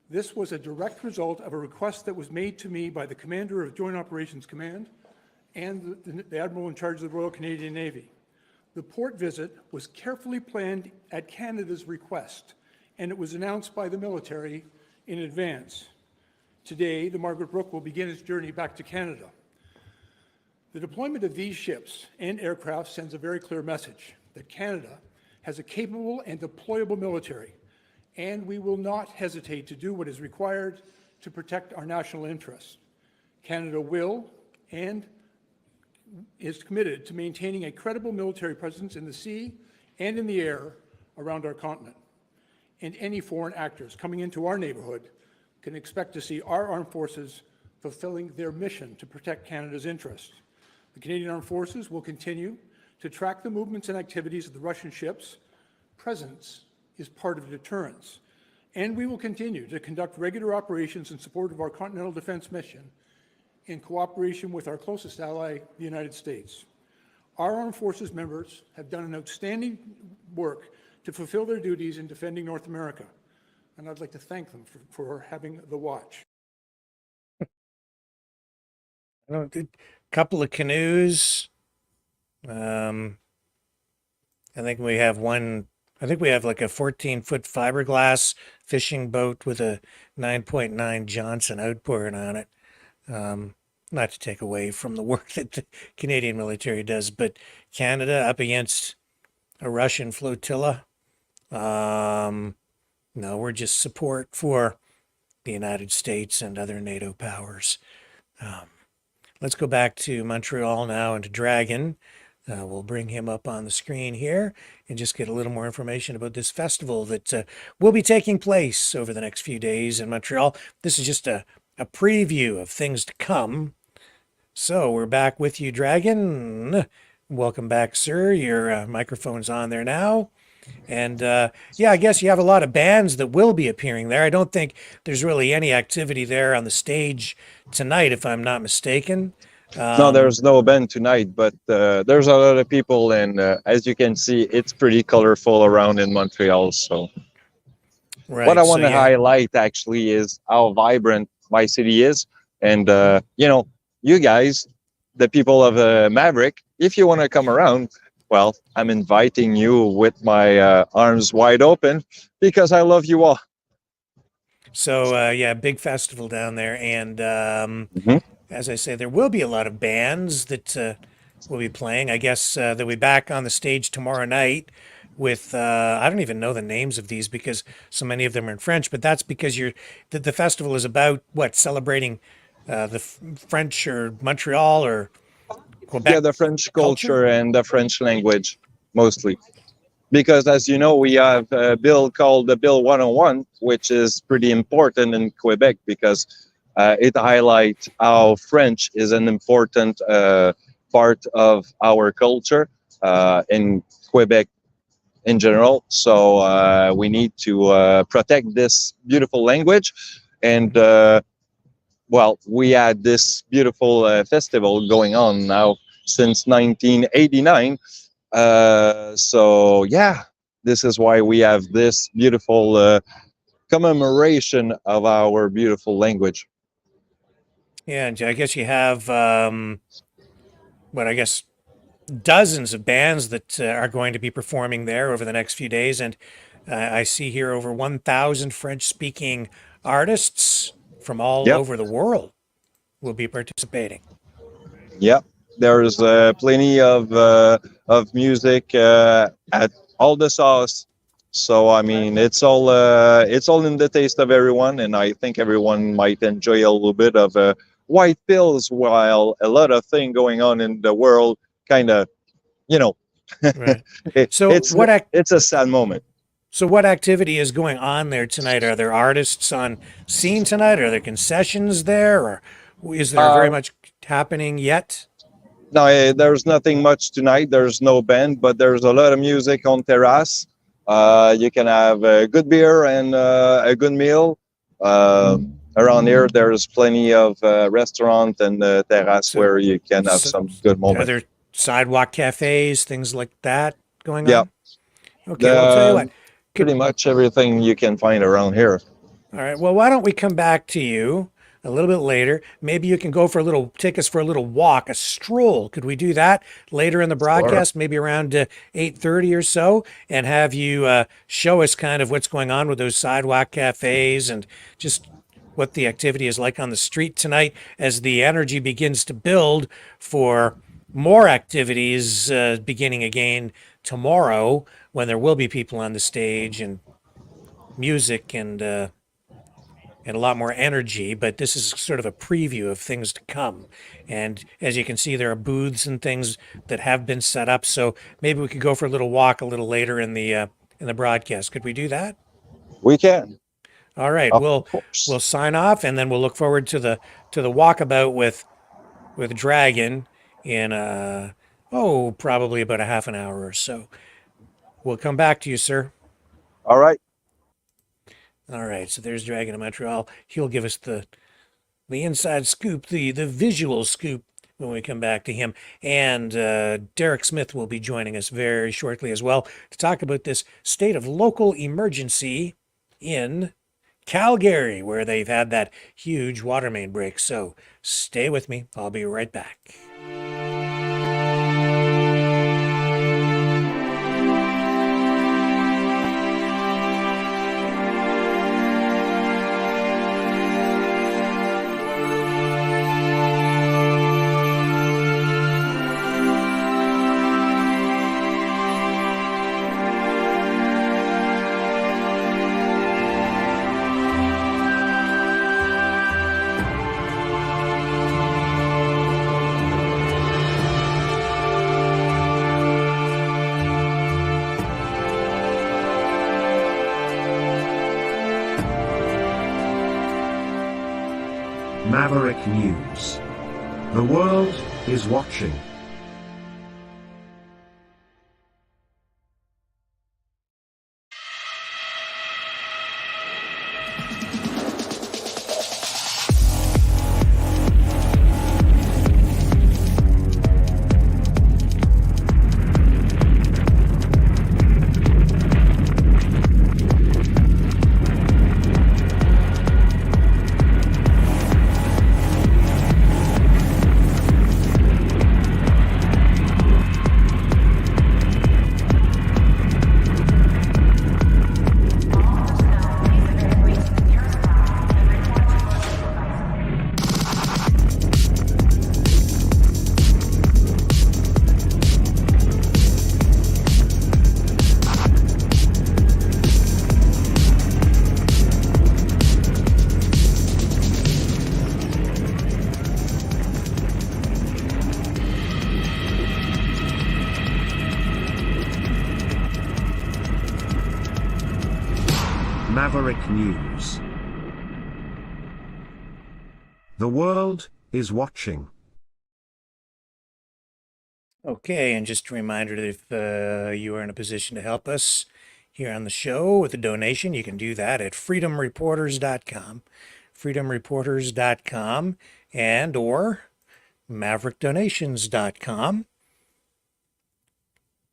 this was a direct result of a request that was made to me by the Commander of Joint Operations Command and the Admiral in charge of the Royal Canadian Navy. The port visit was carefully planned at Canada's request, and it was announced by the military in advance. Today, the Margaret Brooke will begin its journey back to Canada. The deployment of these ships and aircraft sends a very clear message that Canada has a capable and deployable military, and we will not hesitate to do what is required to protect our national interests. Canada will and is committed to maintaining a credible military presence in the sea and in the air around our continent. And any foreign actors coming into our neighborhood can expect to see our armed forces fulfilling their mission to protect Canada's interests. The Canadian Armed Forces will continue to track the movements and activities of the Russian ships. Presence is part of deterrence. And we will continue to conduct regular operations in support of our continental defense mission in cooperation with our closest ally, the United States. Our armed forces members have done an outstanding work to fulfill their duties in defending North America, and I'd like to thank them for having the watch. A couple of canoes. I think we have like a 14-foot fiberglass fishing boat with a 9.9 Johnson outboard on it. Not to take away from the work that the Canadian military does, but Canada up against a Russian flotilla. No, we're just support for the United States and other NATO powers. Let's go back to Montreal now and to Dragon. We'll bring him up on the screen here and just get a little more information about this festival that will be taking place over the next few days in Montreal. This is just a preview of things to come. So we're back with you, Dragon. Welcome back, sir. Your microphone's on there now. And yeah, I guess you have a lot of bands that will be appearing there. I don't think there's really any activity there on the stage tonight, if I'm not mistaken. No, there's no band tonight, but there's a lot of people, and as you can see, it's pretty colorful around in Montreal. So right, what I want to highlight actually is how vibrant my city is. And, you know, you guys, the people of Maverick, if you want to come around, well, I'm inviting you with my arms wide open because I love you all. So, yeah, big festival down there. And as I say, there will be a lot of bands that will be playing. I guess they'll be back on the stage tomorrow night with, I don't even know the names of these because so many of them are in French, but that's because the festival is about, what, celebrating the French or Montreal or Quebec? Yeah, the French culture and the French language, mostly. Because as you know, we have a bill called the Bill 101, which is pretty important in Quebec because it highlights how French is an important part of our culture in Quebec in general. So we need to protect this beautiful language. And well, we had this beautiful festival going on now since 1989. So yeah, this is why we have this beautiful commemoration of our beautiful language. Yeah, and I guess you have I guess dozens of bands that are going to be performing there over the next few days. And I see here over 1,000 French-speaking artists from all Yep. over the world will be participating. Yeah, there's plenty of music at all the sauce. So I mean, it's all in the taste of everyone, and I think everyone might enjoy a little bit of white pills while a lot of things going on in the world kind of, you know, Right. it's a sad moment. So what activity is going on there tonight? Are there artists on scene tonight? Are there concessions there, or is there very much happening yet? No, there's nothing much tonight. There's no band, but there's a lot of music on terrace. You can have a good beer and a good meal. Around here, there's plenty of restaurant and terrace where you can have some good moments. Are there sidewalk cafes, things like that going Yeah. on? Okay, well, I'll tell you what. Pretty much everything you can find around here. All right, well, why don't we come back to you a little bit later? Maybe you can take us for a little walk, a stroll. Could we do that later in the broadcast, maybe around 8:30 or so, and have you show us kind of what's going on with those sidewalk cafes and just what the activity is like on the street tonight as the energy begins to build for more activities beginning again tomorrow, when there will be people on the stage and music and a lot more energy. But this is sort of a preview of things to come. And as you can see, there are booths and things that have been set up. So maybe we could go for a little walk a little later in the broadcast. Could we do that? We can. All right. We'll sign off, and then we'll look forward to the walkabout with Dragon in probably about a half an hour or so. We'll come back to you, sir. All right. All right. So there's Dragon in Montreal. He'll give us the inside scoop, the visual scoop when we come back to him. And Derek Smith will be joining us very shortly as well to talk about this state of local emergency in Calgary, where they've had that huge water main break. So stay with me. I'll be right back. Maverick News. The world is watching. Maverick News. The world is watching. Okay, and just a reminder that if you are in a position to help us here on the show with a donation, you can do that at freedomreporters.com, freedomreporters.com, and or maverickdonations.com.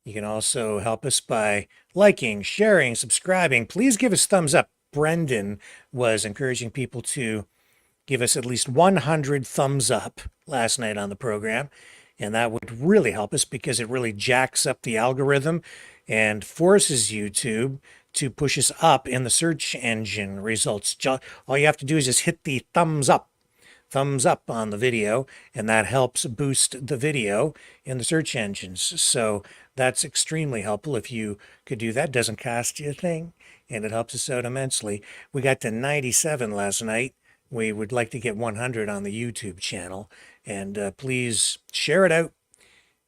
You can also help us by liking, sharing, subscribing. Please give us thumbs up. Brendan was encouraging people to give us at least 100 thumbs up last night on the program. And that would really help us because it really jacks up the algorithm and forces YouTube to push us up in the search engine results. All you have to do is just hit the thumbs up on the video, and that helps boost the video in the search engines. So that's extremely helpful if you could do that. Doesn't cost you a thing, and it helps us out immensely. We got to 97 last night. We would like to get 100 on the YouTube channel, and please share it out.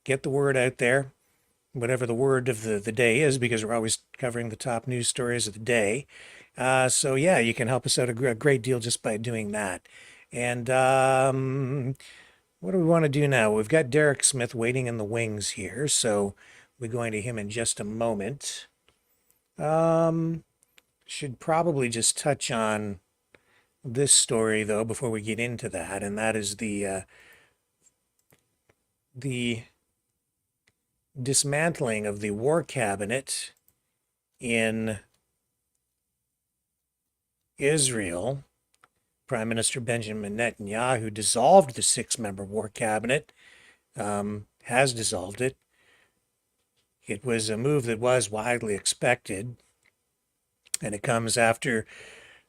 Get the word out there, whatever the word of the day is, because we're always covering the top news stories of the day. So yeah, you can help us out a great deal just by doing that. And what do we want to do now? We've got Derek Smith waiting in the wings here, so we're going to him in just a moment. Should probably just touch on this story, though, before we get into that, and that is the dismantling of the war cabinet in Israel. Prime Minister Benjamin Netanyahu dissolved the 6-member war cabinet, has dissolved it. It was a move that was widely expected, and it comes after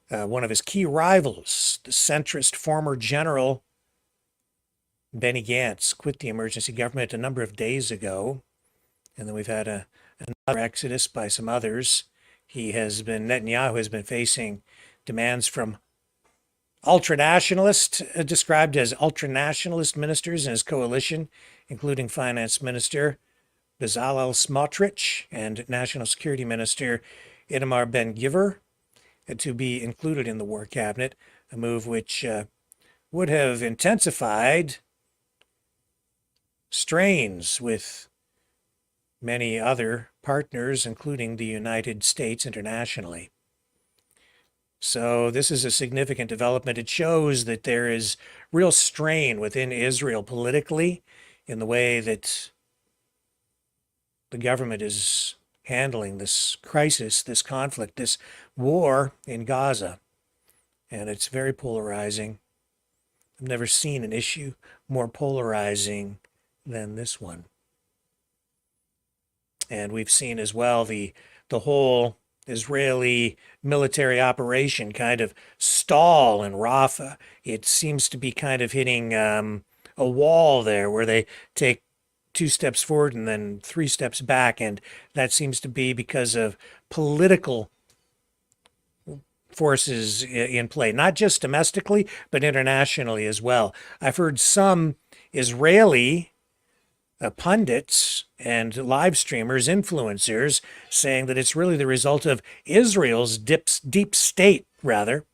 one of his key rivals, the centrist former general Benny Gantz, quit the emergency government a number of days ago. And then we've had another exodus by some others. Netanyahu has been facing demands from described as ultranationalist ministers in his coalition, including Finance Minister Bezalel Smotrich and National Security Minister Itamar Ben-Gvir, to be included in the war cabinet, a move which would have intensified strains with many other partners, including the United States internationally. So this is a significant development. It shows that there is real strain within Israel politically in the way that the government is handling this crisis, this conflict, this war in Gaza. And it's very polarizing. I've never seen an issue more polarizing than this one. And we've seen as well the whole Israeli military operation kind of stall in Rafah. It seems to be kind of hitting a wall there where they take 2 steps forward and then 3 steps back. And that seems to be because of political forces in play, not just domestically, but internationally as well. I've heard some Israeli pundits and live streamers, influencers, saying that it's really the result of Israel's deep state, rather,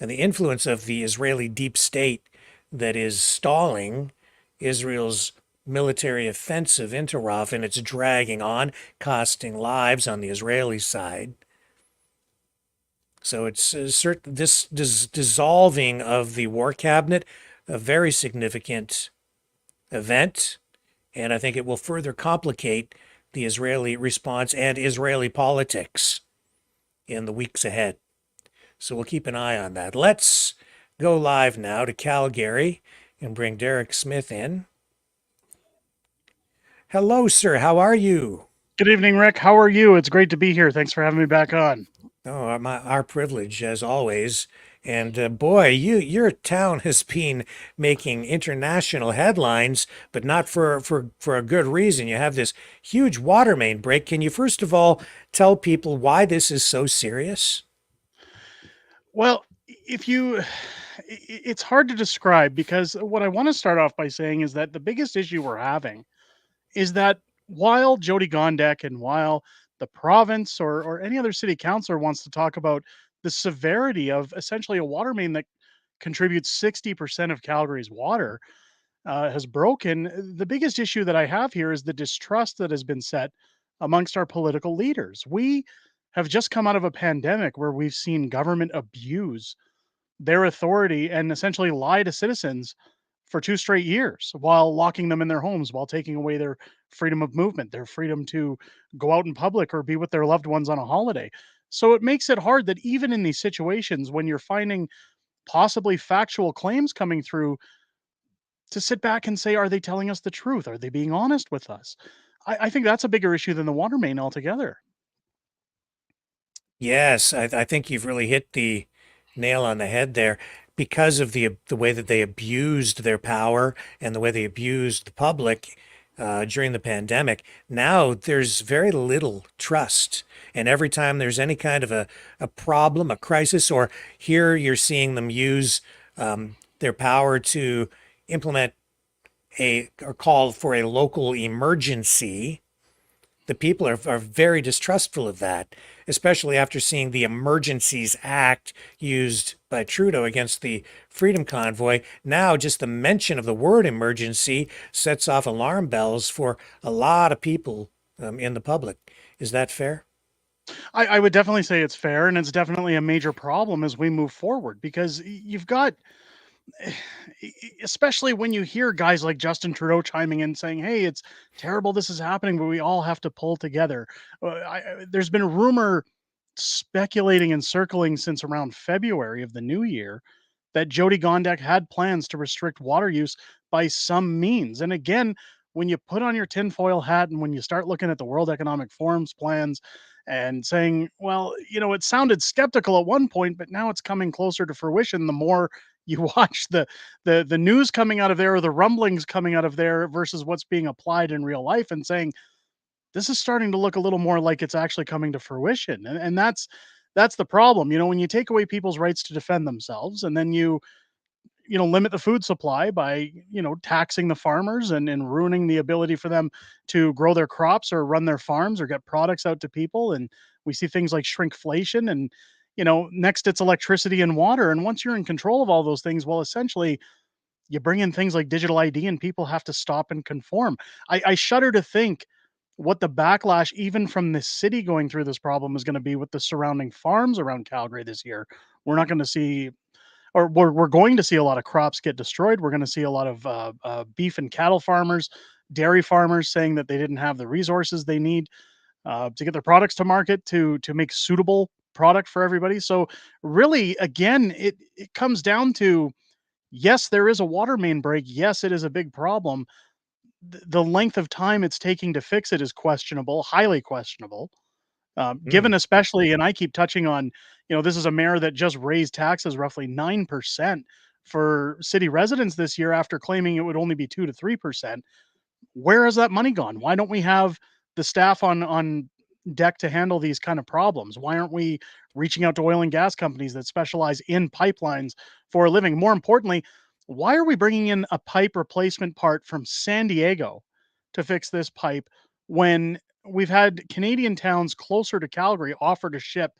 and the influence of the Israeli deep state that is stalling Israel's military offensive into Rafah, and it's dragging on, costing lives on the Israeli side. So it's this dissolving of the war cabinet, a very significant event, and I think it will further complicate the Israeli response and Israeli politics in the weeks ahead. So we'll keep an eye on that. Let's go live now to Calgary and bring Derek Smith in. Hello, sir. How are you? Good evening, Rick. How are you? It's great to be here. Thanks for having me back on. Oh, our privilege, as always. And boy, your town has been making international headlines, but not for a good reason. You have this huge water main break. Can you first of all tell people why this is so serious? Well, it's hard to describe, because what I want to start off by saying is that the biggest issue we're having is that while Jody Gondek and while the province or any other city councilor wants to talk about the severity of essentially a water main that contributes 60% of Calgary's water has broken, the biggest issue that I have here is the distrust that has been set amongst our political leaders. We have just come out of a pandemic where we've seen government abuse their authority and essentially lie to citizens for 2 straight years while locking them in their homes, while taking away their freedom of movement, their freedom to go out in public or be with their loved ones on a holiday. So it makes it hard that even in these situations, when you're finding possibly factual claims coming through, to sit back and say, are they telling us the truth? Are they being honest with us? I think that's a bigger issue than the water main altogether. Yes, I think you've really hit the nail on the head there because of the way that they abused their power and the way they abused the public during the pandemic. Now there's very little trust. And every time there's any kind of a problem, a crisis, or here you're seeing them use their power to implement or call for a local emergency, the people are very distrustful of that, especially after seeing the Emergencies Act used by Trudeau against the Freedom Convoy. Now, just the mention of the word emergency sets off alarm bells for a lot of people in the public. Is that fair? I would definitely say it's fair, and it's definitely a major problem as we move forward because you've got, especially when you hear guys like Justin Trudeau chiming in saying, "Hey, it's terrible this is happening, but we all have to pull together." There's been a rumor speculating and circling since around February of the new year that Jody Gondek had plans to restrict water use by some means. And again, when you put on your tinfoil hat and when you start looking at the World Economic Forum's plans and saying, well, it sounded skeptical at one point, but now it's coming closer to fruition the more you watch the news coming out of there or the rumblings coming out of there versus what's being applied in real life, and saying this is starting to look a little more like it's actually coming to fruition. And that's the problem. When you take away people's rights to defend themselves and then you limit the food supply by taxing the farmers and ruining the ability for them to grow their crops or run their farms or get products out to people. And we see things like shrinkflation, and next it's electricity and water. And once you're in control of all those things, well, essentially you bring in things like digital ID and people have to stop and conform. I shudder to think what the backlash, even from the city going through this problem, is going to be with the surrounding farms around Calgary this year. We're not going to see, or we're going to see a lot of crops get destroyed. We're going to see a lot of beef and cattle farmers, dairy farmers saying that they didn't have the resources they need to get their products to market to make suitable product for everybody. So really, again, it comes down to, yes, there is a water main break. Yes, it is a big problem. The length of time it's taking to fix it is questionable, highly questionable. Given especially, and I keep touching on, this is a mayor that just raised taxes roughly 9% for city residents this year after claiming it would only be 2 to 3%. Where has that money gone? Why don't we have the staff on deck to handle these kind of problems? Why aren't we reaching out to oil and gas companies that specialize in pipelines for a living? More importantly, why are we bringing in a pipe replacement part from San Diego to fix this pipe when we've had Canadian towns closer to Calgary offer to ship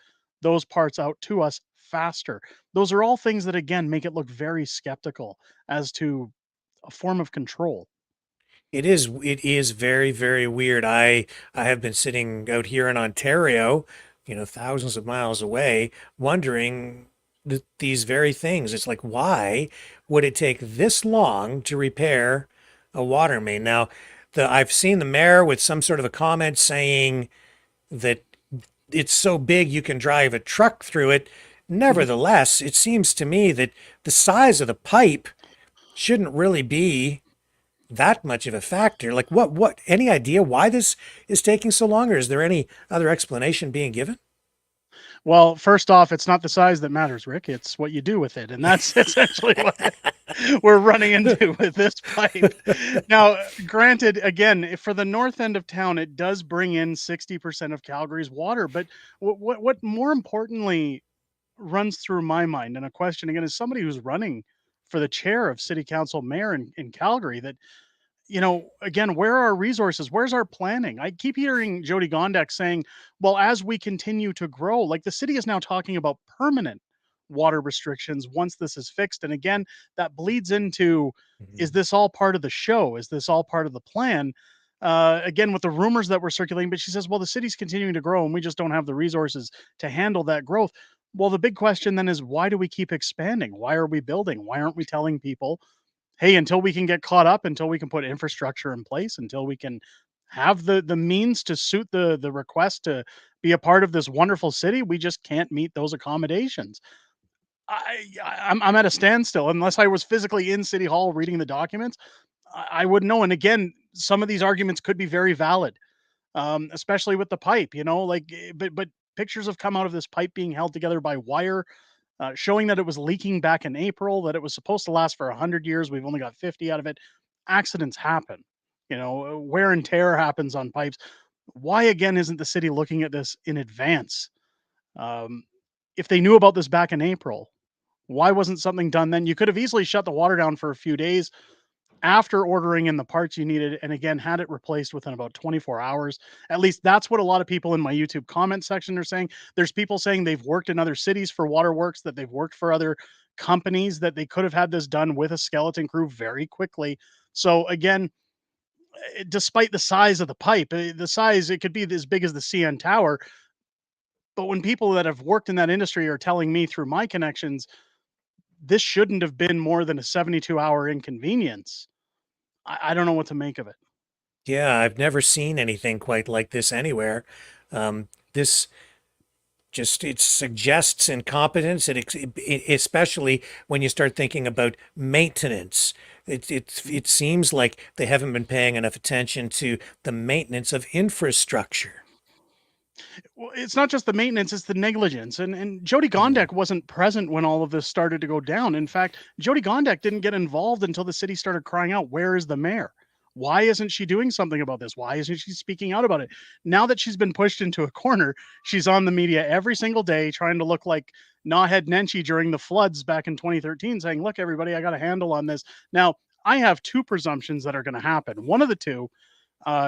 those parts out to us faster? Those are all things that, again, make it look very skeptical as to a form of control. It is very, very weird. I have been sitting out here in Ontario, thousands of miles away, wondering these very things. It's like, why would it take this long to repair a water main? Now, I've seen the mayor with some sort of a comment saying that it's so big you can drive a truck through it. Nevertheless, it seems to me that the size of the pipe shouldn't really be that much of a factor. Like any idea why this is taking so long, or is there any other explanation being given? Well, first off, it's not the size that matters, Rick. It's what you do with it. And that's essentially what we're running into with this pipe. Now, granted, again, for the north end of town, it does bring in 60% of Calgary's water. But what more importantly runs through my mind, and a question again, is somebody who's running for the chair of city council mayor in Calgary, that again, where are our resources? Where's our planning? I keep hearing Jody Gondek saying, well, as we continue to grow, like the city is now talking about permanent water restrictions once this is fixed. And again, that bleeds into, is this all part of the show? Is this all part of the plan? Again, with the rumors that were circulating, but she says, well, the city's continuing to grow and we just don't have the resources to handle that growth. Well, the big question then is, why do we keep expanding? Why are we building? Why aren't we telling people, hey, until we can get caught up, until we can put infrastructure in place, until we can have the means to suit the request to be a part of this wonderful city, we just can't meet those accommodations? I'm at a standstill unless I was physically in City Hall reading the documents. I wouldn't know. And again, some of these arguments could be very valid, especially with the pipe. But pictures have come out of this pipe being held together by wire, showing that it was leaking back in April. That it was supposed to last for 100 years. We've only got 50 out of it. Accidents happen. Wear and tear happens on pipes. Why again isn't the city looking at this in advance? If they knew about this back in April, why wasn't something done then? You could have easily shut the water down for a few days after ordering in the parts you needed, and again, had it replaced within about 24 hours. At least that's what a lot of people in my YouTube comment section are saying. There's people saying they've worked in other cities for waterworks, that they've worked for other companies, that they could have had this done with a skeleton crew very quickly. So again, despite the size of the pipe, the size, it could be as big as the CN Tower. But when people that have worked in that industry are telling me through my connections, this shouldn't have been more than a 72-hour inconvenience, I don't know what to make of it. Yeah, I've never seen anything quite like this anywhere. This just, it suggests incompetence, especially when you start thinking about maintenance. It seems like they haven't been paying enough attention to the maintenance of infrastructure. Well, it's not just the maintenance, it's the negligence. And Jody Gondek wasn't present when all of this started to go down. In fact, Jody Gondek didn't get involved until the city started crying out, "Where is the mayor? Why isn't she doing something about this? Why isn't she speaking out about it?" Now that she's been pushed into a corner, she's on the media every single day trying to look like Naheed Nenshi during the floods back in 2013, saying, "Look, everybody, I got a handle on this." Now, I have two presumptions that are going to happen. One of the two,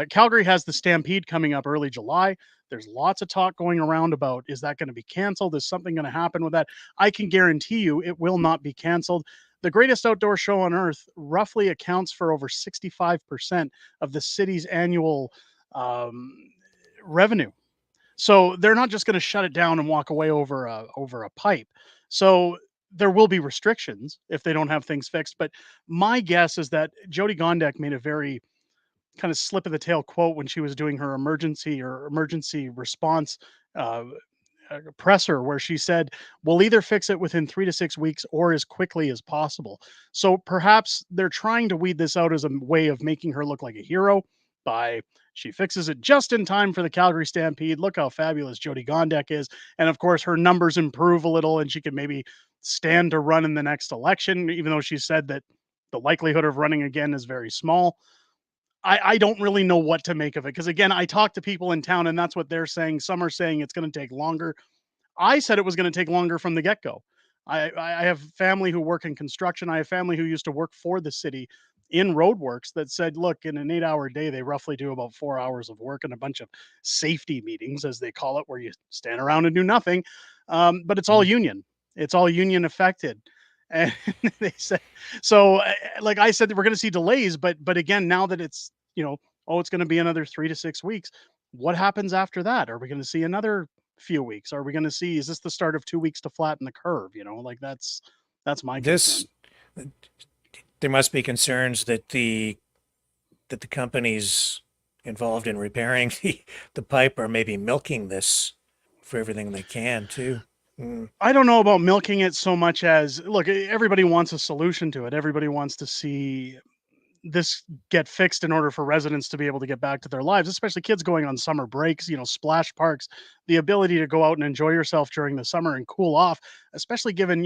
Calgary has the Stampede coming up early July. There's lots of talk going around about, is that going to be canceled? Is something going to happen with that? I can guarantee you it will not be canceled. The greatest outdoor show on earth roughly accounts for over 65% of the city's annual revenue. So they're not just going to shut it down and walk away over a pipe. So there will be restrictions if they don't have things fixed. But my guess is that Jody Gondek made a very kind of slip of the tail quote when she was doing her emergency response presser, where she said, "We'll either fix it within 3 to 6 weeks or as quickly as possible." So perhaps they're trying to weed this out as a way of making her look like a hero by, she fixes it just in time for the Calgary Stampede. Look how fabulous Jody Gondek is. And of course, her numbers improve a little and she can maybe stand to run in the next election, even though she said that the likelihood of running again is very small. I don't really know what to make of it, because again, I talk to people in town and that's what they're saying. Some are saying it's going to take longer. I said it was going to take longer from the get-go. I have family who work in construction. I have family who used to work for the city in roadworks that said, look, in an 8-hour day, they roughly do about 4 hours of work and a bunch of safety meetings, as they call it, where you stand around and do nothing. But it's all union. It's all union affected. And they said, so like I said, we're going to see delays, but again, now that it's, it's going to be another 3 to 6 weeks. What happens after that? Are we going to see another few weeks? Are we going to see, is this the start of 2 weeks to flatten the curve? That's my concern. There must be concerns that the companies involved in repairing the pipe are maybe milking this for everything they can too. I don't know about milking it so much as, look, everybody wants a solution to it. Everybody wants to see this get fixed in order for residents to be able to get back to their lives, especially kids going on summer breaks, splash parks, the ability to go out and enjoy yourself during the summer and cool off, especially given,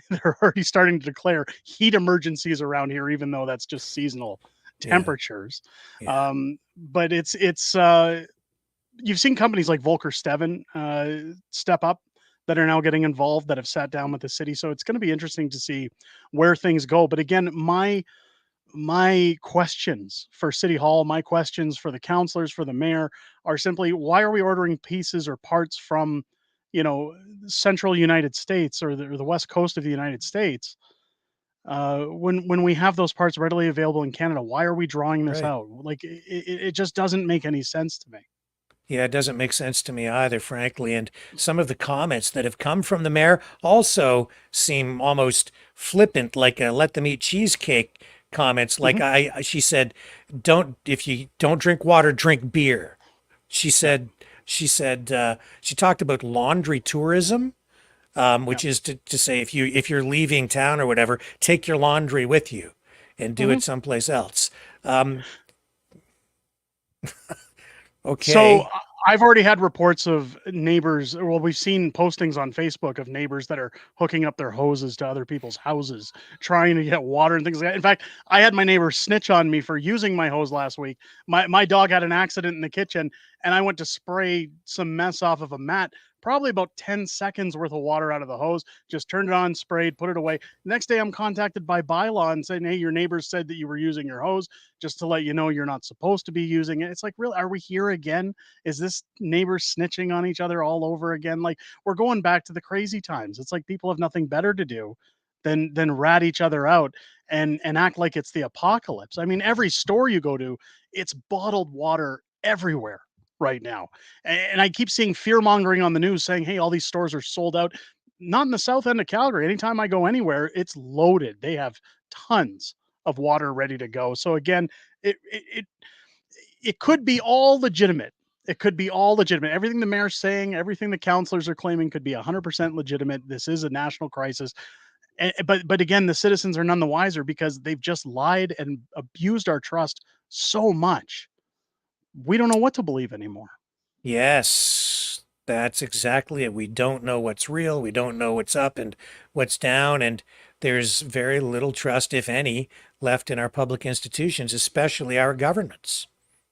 they're already starting to declare heat emergencies around here, even though that's just seasonal temperatures. Yeah. But it's you've seen companies like Volker Steven step up, that are now getting involved, that have sat down with the city. So it's going to be interesting to see where things go. But again, my questions for City Hall, my questions for the councillors, for the mayor, are simply, why are we ordering pieces or parts from, central United States or the west coast of the United States, when we have those parts readily available in Canada? Why are we drawing this out? Like, it just doesn't make any sense to me. Yeah, it doesn't make sense to me either, frankly. And some of the comments that have come from the mayor also seem almost flippant, like let them eat cheesecake comments. Like she said, if you don't drink water, drink beer. She talked about laundry tourism. which is to say if you're leaving town or whatever, take your laundry with you and do it someplace else. Okay. So I've already had reports of neighbors. Well, we've seen postings on Facebook of neighbors that are hooking up their hoses to other people's houses, trying to get water and things like that. In fact, I had my neighbor snitch on me for using my hose last week. My dog had an accident in the kitchen, and I went to spray some mess off of a mat. Probably about 10 seconds worth of water out of the hose, just turned it on, sprayed, put it away. Next day, I'm contacted by bylaw and saying, hey, your neighbors said that you were using your hose, just to let you know you're not supposed to be using it. It's like, really, are we here again? Is this neighbors snitching on each other all over again? Like, we're going back to the crazy times. It's like people have nothing better to do than rat each other out and act like it's the apocalypse. I mean, every store you go to, it's bottled water everywhere right now. And I keep seeing fear mongering on the news saying, hey, all these stores are sold out. Not in the south end of Calgary. Anytime I go anywhere, it's loaded. They have tons of water ready to go. So again, it could be all legitimate. It could be all legitimate. Everything the mayor's saying, everything the councillors are claiming could be 100% legitimate. This is a national crisis. But again, the citizens are none the wiser because they've just lied and abused our trust so much. We don't know what to believe anymore. Yes, that's exactly it. We don't know what's real. We don't know what's up and what's down. And there's very little trust, if any, left in our public institutions, especially our governments.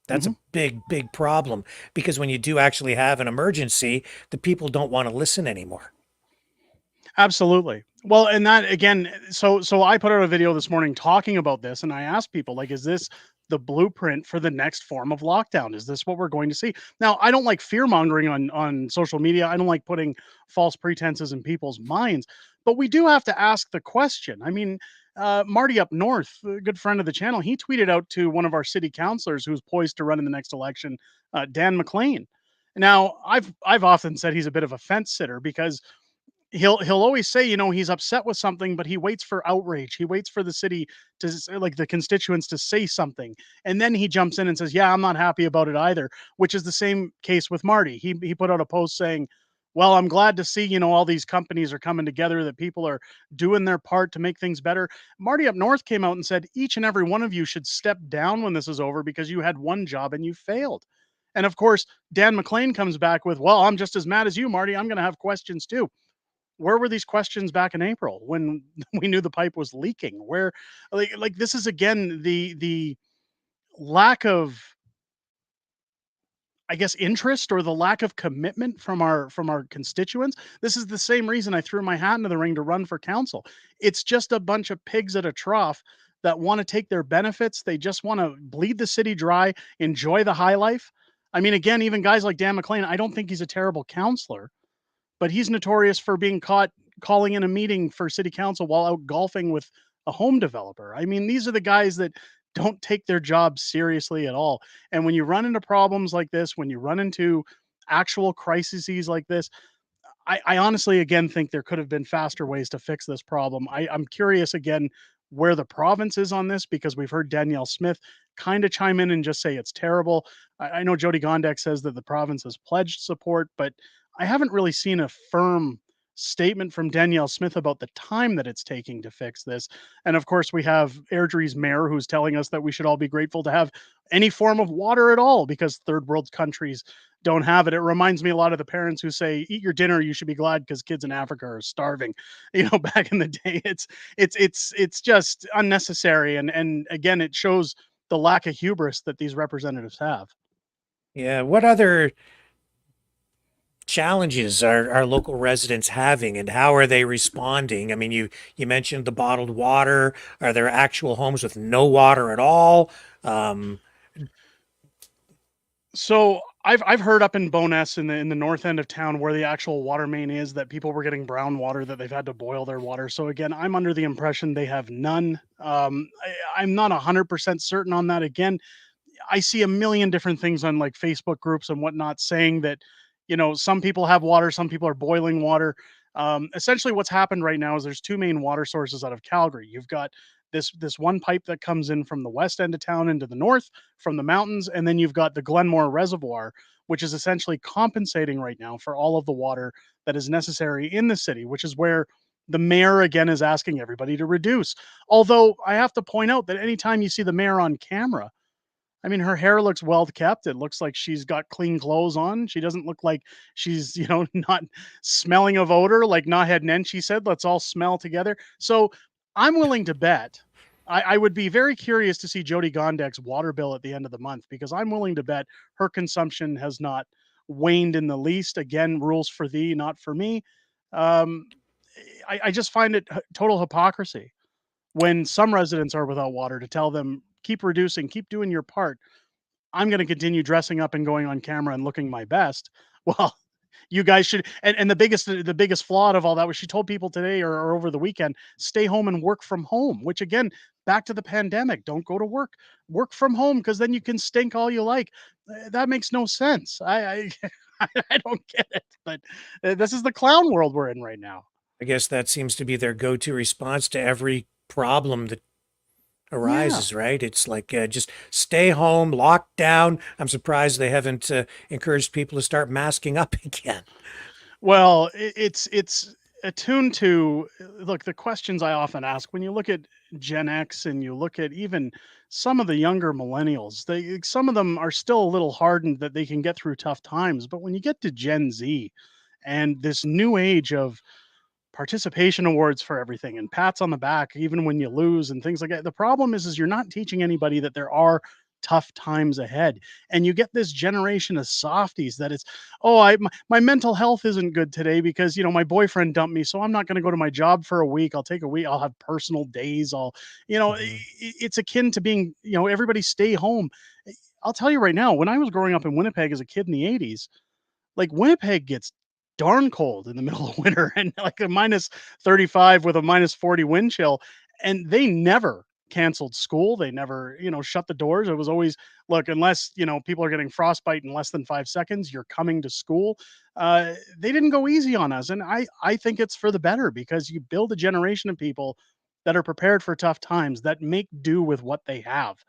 That's a big, big problem because when you do actually have an emergency, the people don't want to listen anymore. Absolutely. Well, and that again, so I put out a video this morning talking about this, and I asked people, like, is this the blueprint for the next form of lockdown? Is this what we're going to see? Now, I don't like fear mongering on social media. I don't like putting false pretenses in people's minds, but we do have to ask the question. I mean, Marty up north, a good friend of the channel, he tweeted out to one of our city councilors who's poised to run in the next election, Dan McLean. Now, I've often said he's a bit of a fence sitter because he'll always say, you know, he's upset with something, but he waits for outrage. He waits for the city to like the constituents to say something. And then he jumps in and says, yeah, I'm not happy about it either, which is the same case with Marty. He put out a post saying, well, I'm glad to see, you know, all these companies are coming together, that people are doing their part to make things better. Marty up north came out and said, each and every one of you should step down when this is over because you had one job and you failed. And of course, Dan McLean comes back with, well, I'm just as mad as you, Marty. I'm going to have questions too. Where were these questions back in April when we knew the pipe was leaking? Where, like this is again the lack of, I guess, interest or the lack of commitment from our constituents. This is the same reason I threw my hat into the ring to run for council. It's just a bunch of pigs at a trough that want to take their benefits. They just want to bleed the city dry, enjoy the high life. I mean, again, even guys like Dan McLean, I don't think he's a terrible counselor, but he's notorious for being caught calling in a meeting for city council while out golfing with a home developer. I mean, these are the guys that don't take their job seriously at all. And when you run into problems like this, when you run into actual crises like this, I honestly, again, think there could have been faster ways to fix this problem. I'm curious, again, where the province is on this, because we've heard Danielle Smith kind of chime in and just say it's terrible. I know Jody Gondek says that the province has pledged support, but I haven't really seen a firm statement from Danielle Smith about the time that it's taking to fix this. And of course, we have Airdrie's mayor who's telling us that we should all be grateful to have any form of water at all because third world countries don't have it. It reminds me a lot of the parents who say, eat your dinner, you should be glad because kids in Africa are starving. You know, back in the day, it's just unnecessary. And again, it shows the lack of hubris that these representatives have. Yeah. What other challenges are local residents having and how are they responding? I mean, you mentioned the bottled water. Are there actual homes with no water at all? So I've heard up in Bowness in the north end of town where the actual water main is that people were getting brown water, that they've had to boil their water. So again, I'm under the impression they have none. I'm not 100% certain on that. Again, I see a million different things on like Facebook groups and whatnot saying that, you know, some people have water, some people are boiling water. Essentially what's happened right now is there's two main water sources out of Calgary. You've got this one pipe that comes in from the west end of town into the north from the mountains, and then you've got the Glenmore Reservoir, which is essentially compensating right now for all of the water that is necessary in the city, which is where the mayor again is asking everybody to reduce. Although I have to point out that anytime you see the mayor on camera, I mean, her hair looks well kept. It looks like she's got clean clothes on. She doesn't look like she's, not smelling of odor like Naheed Nenshi said, let's all smell together. So I'm willing to bet. I would be very curious to see Jody Gondek's water bill at the end of the month, because I'm willing to bet her consumption has not waned in the least. Again, rules for thee, not for me. I just find it total hypocrisy when some residents are without water to tell them, keep reducing, keep doing your part. I'm going to continue dressing up and going on camera and looking my best. Well, you guys should. And the biggest flaw of all that was she told people today or over the weekend, stay home and work from home, which again, back to the pandemic, don't go to work from home, because then you can stink all you like. That makes no sense. I don't get it, but this is the clown world we're in right now. I guess that seems to be their go-to response to every problem that arises, right? It's like, just stay home, lock down. I'm surprised they haven't encouraged people to start masking up again. Well, it's attuned to, look, the questions I often ask when you look at Gen X and you look at even some of the younger millennials, some of them are still a little hardened that they can get through tough times. But when you get to Gen Z and this new age of participation awards for everything and pats on the back even when you lose and things like that, the problem is you're not teaching anybody that there are tough times ahead. And you get this generation of softies that it's, my mental health isn't good today because my boyfriend dumped me, so I'm not going to go to my job for a week. I'll take a week, I'll have personal days, it's akin to being, everybody stay home. I'll tell you right now, when I was growing up in Winnipeg as a kid in the 80s, like, Winnipeg gets darn cold in the middle of winter, and like a minus 35 with a minus 40 wind chill. And they never canceled school. They never, shut the doors. It was always, look, unless, people are getting frostbite in less than 5 seconds, you're coming to school. They didn't go easy on us. And I think it's for the better, because you build a generation of people that are prepared for tough times, that make do with what they have.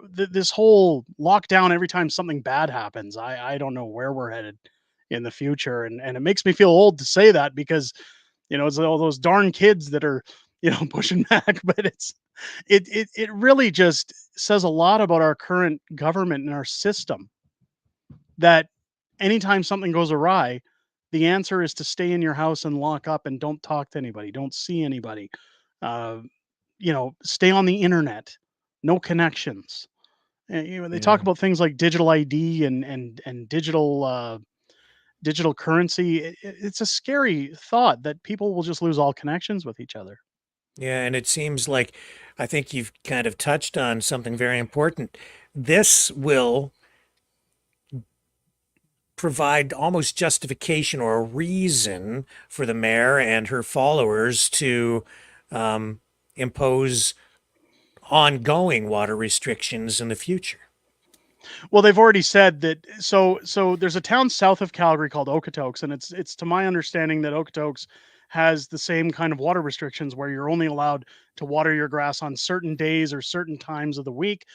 This whole lockdown, every time something bad happens, I don't know where we're headed in the future. And it makes me feel old to say that, because, it's all those darn kids that are, pushing back, but it really just says a lot about our current government and our system, that anytime something goes awry, the answer is to stay in your house and lock up and don't talk to anybody, don't see anybody, stay on the internet, no connections. And, they talk about things like digital ID and digital currency. It's a scary thought that people will just lose all connections with each other. Yeah, and it seems like, I think you've kind of touched on something very important. This will provide almost justification or a reason for the mayor and her followers to impose ongoing water restrictions in the future. Well, they've already said that. So there's a town south of Calgary called Okotoks, and it's to my understanding that Okotoks has the same kind of water restrictions where you're only allowed to water your grass on certain days or certain times of the week.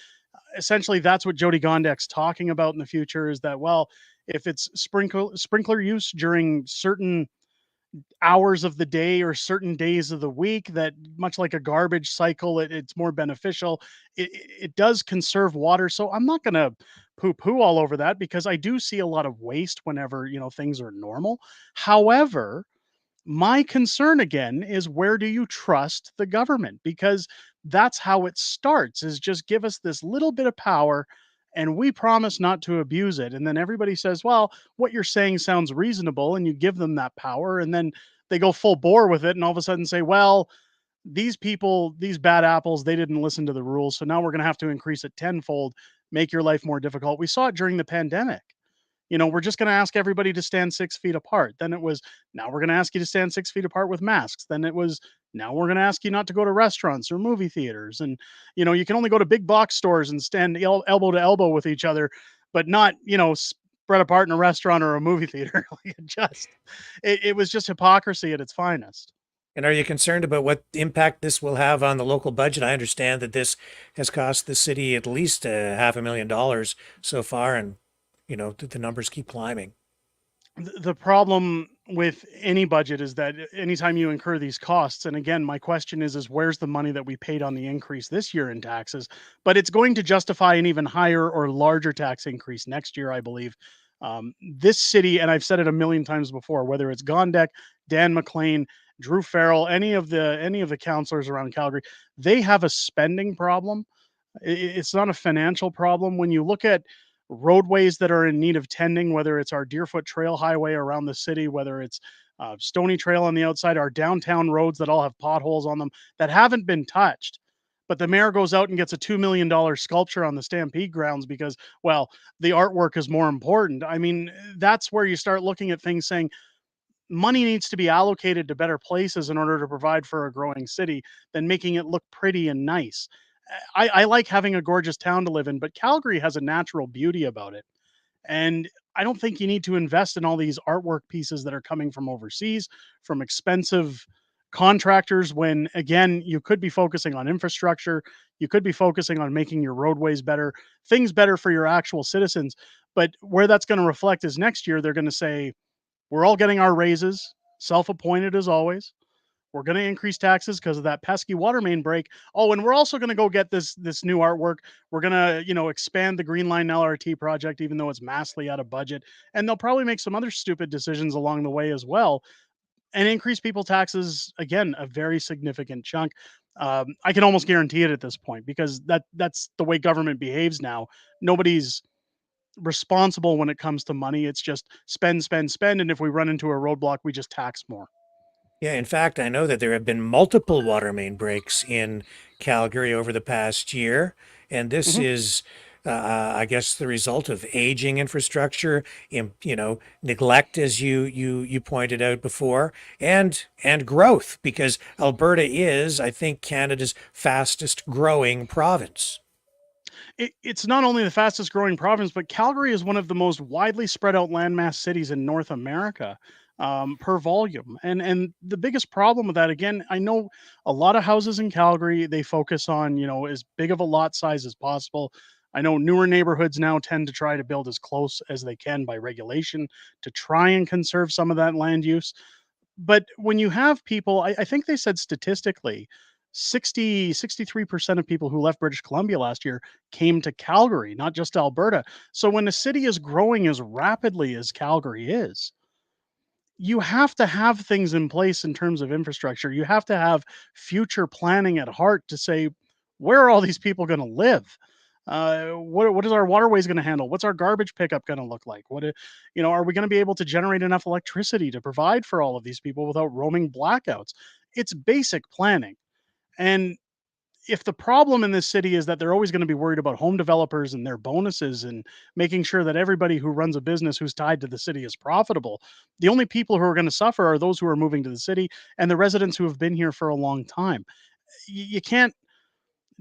Essentially, that's what Jody Gondek's talking about in the future, is that, well, if it's sprinkler use during certain hours of the day or certain days of the week, that much like a garbage cycle, it's more beneficial. It does conserve water. So I'm not going to poo-poo all over that, because I do see a lot of waste whenever, things are normal. However, my concern again is, where do you trust the government? Because that's how it starts, is just give us this little bit of power and we promise not to abuse it. And then everybody says, well, what you're saying sounds reasonable. And you give them that power, and then they go full bore with it. And all of a sudden say, well, these people, these bad apples, they didn't listen to the rules. So now we're going to have to increase it tenfold, make your life more difficult. We saw it during the pandemic. We're just going to ask everybody to stand 6 feet apart. Then it was, now we're going to ask you to stand 6 feet apart with masks. Then it was, now we're going to ask you not to go to restaurants or movie theaters. And, you can only go to big box stores and stand elbow to elbow with each other, but not, spread apart in a restaurant or a movie theater. It was just hypocrisy at its finest. And are you concerned about what impact this will have on the local budget? I understand that this has cost the city at least $500,000 so far, and the numbers keep climbing. The problem with any budget is that anytime you incur these costs, and again, my question is where's the money that we paid on the increase this year in taxes? But it's going to justify an even higher or larger tax increase next year, I believe. This city, and I've said it a million times before, whether it's Gondek, Dan McLean, Drew Farrell, any of the councillors around Calgary, they have a spending problem. It's not a financial problem. When you look at roadways that are in need of tending, whether it's our Deerfoot Trail Highway around the city, whether it's Stony Trail on the outside, our downtown roads that all have potholes on them that haven't been touched. But the mayor goes out and gets a $2 million sculpture on the Stampede grounds because, well, the artwork is more important. I mean, that's where you start looking at things saying money needs to be allocated to better places in order to provide for a growing city than making it look pretty and nice. I like having a gorgeous town to live in, but Calgary has a natural beauty about it. And I don't think you need to invest in all these artwork pieces that are coming from overseas, from expensive contractors, when again, you could be focusing on infrastructure. You could be focusing on making your roadways better, things better for your actual citizens. But where that's going to reflect is next year, they're going to say, we're all getting our raises, self appointed as always. We're going to increase taxes because of that pesky water main break. Oh, and we're also going to go get this new artwork. We're going to, expand the Green Line LRT project, even though it's massively out of budget. And they'll probably make some other stupid decisions along the way as well, and increase people taxes again, a very significant chunk. I can almost guarantee it at this point because that's the way government behaves now. Nobody's responsible when it comes to money. It's just spend, spend, spend, and if we run into a roadblock, we just tax more. Yeah, in fact, I know that there have been multiple water main breaks in Calgary over the past year, and this is, I guess, the result of aging infrastructure, neglect, as you pointed out before, and growth, because Alberta is, I think, Canada's fastest growing province. It's not only the fastest growing province, but Calgary is one of the most widely spread out landmass cities in North America, per volume. And the biggest problem with that, again, I know a lot of houses in Calgary, they focus on, as big of a lot size as possible. I know newer neighborhoods now tend to try to build as close as they can by regulation to try and conserve some of that land use. But when you have people, I think they said statistically, 63% of people who left British Columbia last year came to Calgary, not just Alberta. So when a city is growing as rapidly as Calgary is, you have to have things in place in terms of infrastructure. You have to have future planning at heart to say, where are all these people going to live? What is our waterways going to handle? What's our garbage pickup going to look like? Are we going to be able to generate enough electricity to provide for all of these people without roaming blackouts? It's basic planning. And if the problem in this city is that they're always going to be worried about home developers and their bonuses and making sure that everybody who runs a business who's tied to the city is profitable, the only people who are going to suffer are those who are moving to the city and the residents who have been here for a long time. You can't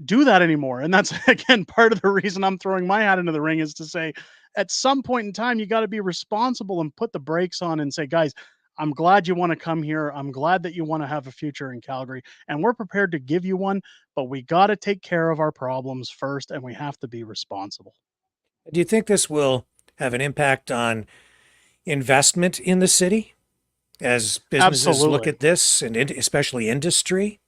do that anymore. And that's, again, part of the reason I'm throwing my hat into the ring, is to say, at some point in time, you got to be responsible and put the brakes on and say, guys, I'm glad you want to come here. I'm glad that you want to have a future in Calgary, and we're prepared to give you one, but we got to take care of our problems first, and we have to be responsible. Do you think this will have an impact on investment in the city as businesses look at this, and especially industry?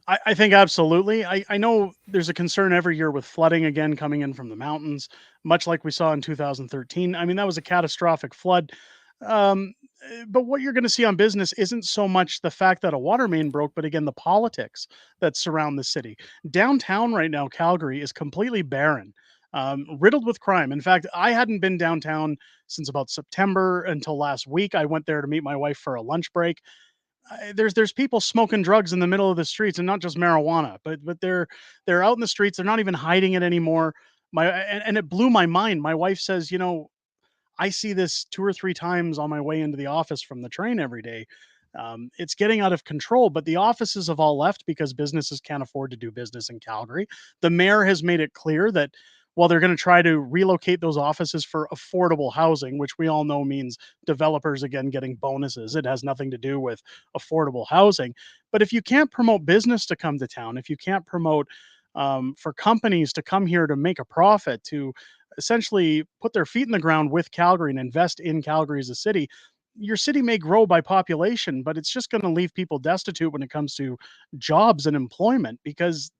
I think absolutely. I know there's a concern every year with flooding again coming in from the mountains, much like we saw in 2013. I mean, that was a catastrophic flood. But what you're going to see on business isn't so much the fact that a water main broke, but again, the politics that surround the city. Downtown right now, Calgary is completely barren, riddled with crime. In fact, I hadn't been downtown since about September until last week. I went there to meet my wife for a lunch break. There's people smoking drugs in the middle of the streets, and not just marijuana, but they're out in the streets. They're not even hiding it anymore. And it blew my mind. My wife says, I see this 2 or 3 times on my way into the office from the train every day. It's getting out of control, but the offices have all left because businesses can't afford to do business in Calgary. The mayor has made it clear that while they're going to try to relocate those offices for affordable housing, which we all know means developers, again, getting bonuses. It has nothing to do with affordable housing. But if you can't promote business to come to town, if you can't promote for companies to come here to make a profit, to essentially put their feet in the ground with Calgary and invest in Calgary as a city. Your city may grow by population, but it's just going to leave people destitute when it comes to jobs and employment, because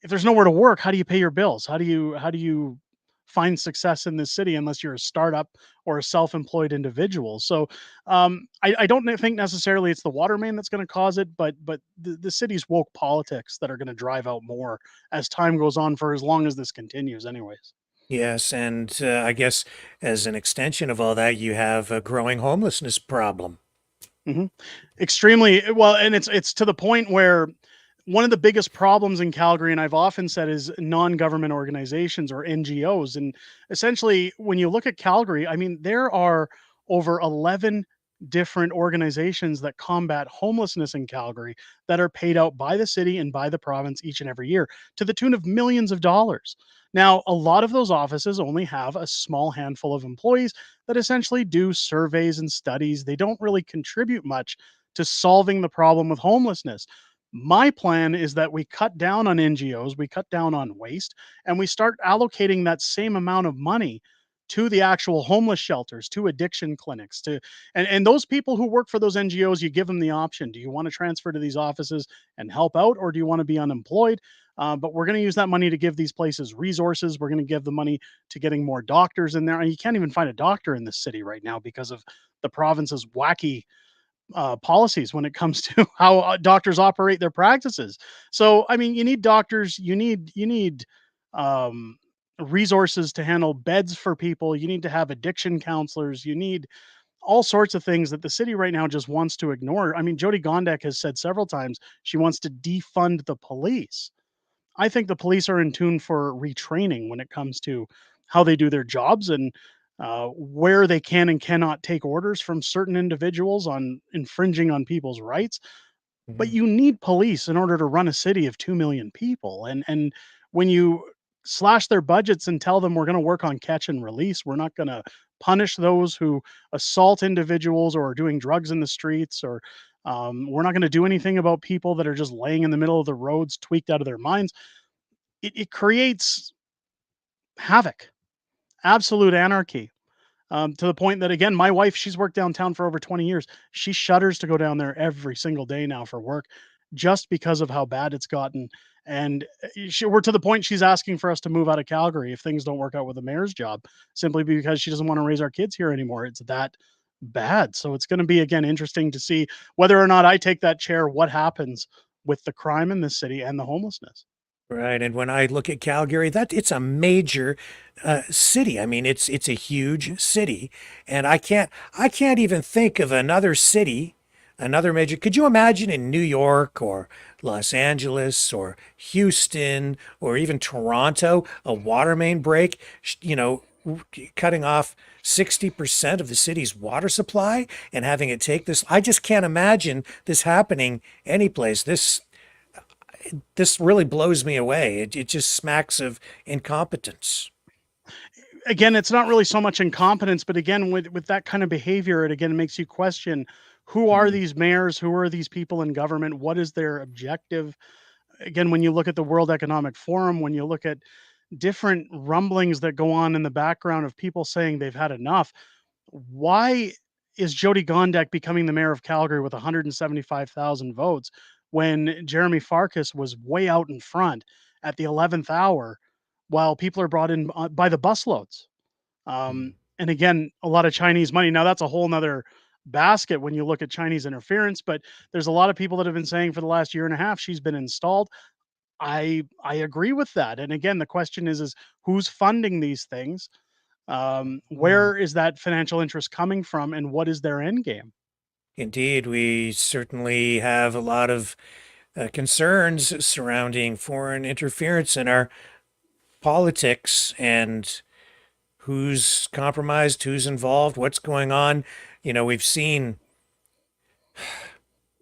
if there's nowhere to work, how do you pay your bills? How do you find success in this city unless you're a startup or a self-employed individual? So I don't think necessarily it's the water main that's going to cause it, but the city's woke politics that are going to drive out more as time goes on, for as long as this continues, anyways. Yes, and I guess as an extension of all that, you have a growing homelessness problem. hmm Extremely well, and it's to the point where one of the biggest problems in Calgary, and I've often said, is non-government organizations or NGOs. And essentially, when you look at Calgary, I mean, there are over 11 different organizations that combat homelessness in Calgary that are paid out by the city and by the province each and every year to the tune of millions of dollars. Now, a lot of those offices only have a small handful of employees that essentially do surveys and studies. They don't really contribute much to solving the problem with homelessness. My plan is that we cut down on NGOs, we cut down on waste, and we start allocating that same amount of money to the actual homeless shelters, to addiction clinics, to and those people who work for those NGOs, you give them the option. Do you want to transfer to these offices and help out, or do you want to be unemployed? But we're going to use that money to give these places resources. We're going to give the money to getting more doctors in there. And you can't even find a doctor in this city right now because of the province's wacky policies when it comes to how doctors operate their practices. So, I mean, you need doctors, you need um, resources to handle beds for people. You need to have addiction counselors. You need all sorts of things that the city right now just wants to ignore. I mean, Jody Gondek has said several times she wants to defund the police. I think the police are in tune for retraining when it comes to how they do their jobs, and where they can and cannot take orders from certain individuals on infringing on people's rights. But Mhm. you need police in order to run a city of 2 million people. And when you slash their budgets and tell them we're going to work on catch and release, we're not going to punish those who assault individuals or are doing drugs in the streets, or we're not going to do anything about people that are just laying in the middle of the roads, tweaked out of their minds. It creates havoc, absolute anarchy. To the point that, again, my wife, she's worked downtown for over 20 years. She shudders to go down there every single day now for work, just because of how bad it's gotten. And we're to the point she's asking for us to move out of Calgary if things don't work out with the mayor's job, simply because she doesn't want to raise our kids here anymore. It's that bad. So it's going to be, again, interesting to see whether or not I take that chair, what happens with the crime in this city and the homelessness. Right, and when I look at Calgary, that it's a major city. I mean, it's a huge city, and I can't even think of another city, another major. Could you imagine in New York or Los Angeles or Houston or even Toronto, a water main break, cutting off 60% of the city's water supply and having it take this? I just can't imagine this happening anyplace. This really blows me away. It just smacks of incompetence. Again, it's not really so much incompetence, but again, with that kind of behavior, it again makes you question, who are Mhm. these mayors? Who are these people in government? What is their objective? Again, when you look at the World Economic Forum, when you look at different rumblings that go on in the background of people saying they've had enough, why is Jody Gondek becoming the mayor of Calgary with 175,000 votes when Jeremy Farkas was way out in front at the 11th hour, while people are brought in by the busloads? And again, a lot of Chinese money. Now, that's a whole nother basket when you look at Chinese interference, but there's a lot of people that have been saying for the last year and a half she's been installed. I agree with that. And again, the question is who's funding these things? Mm. Where is that financial interest coming from, and what is their end game? Indeed, we certainly have a lot of concerns surrounding foreign interference in our politics and who's compromised, who's involved, what's going on. We've seen,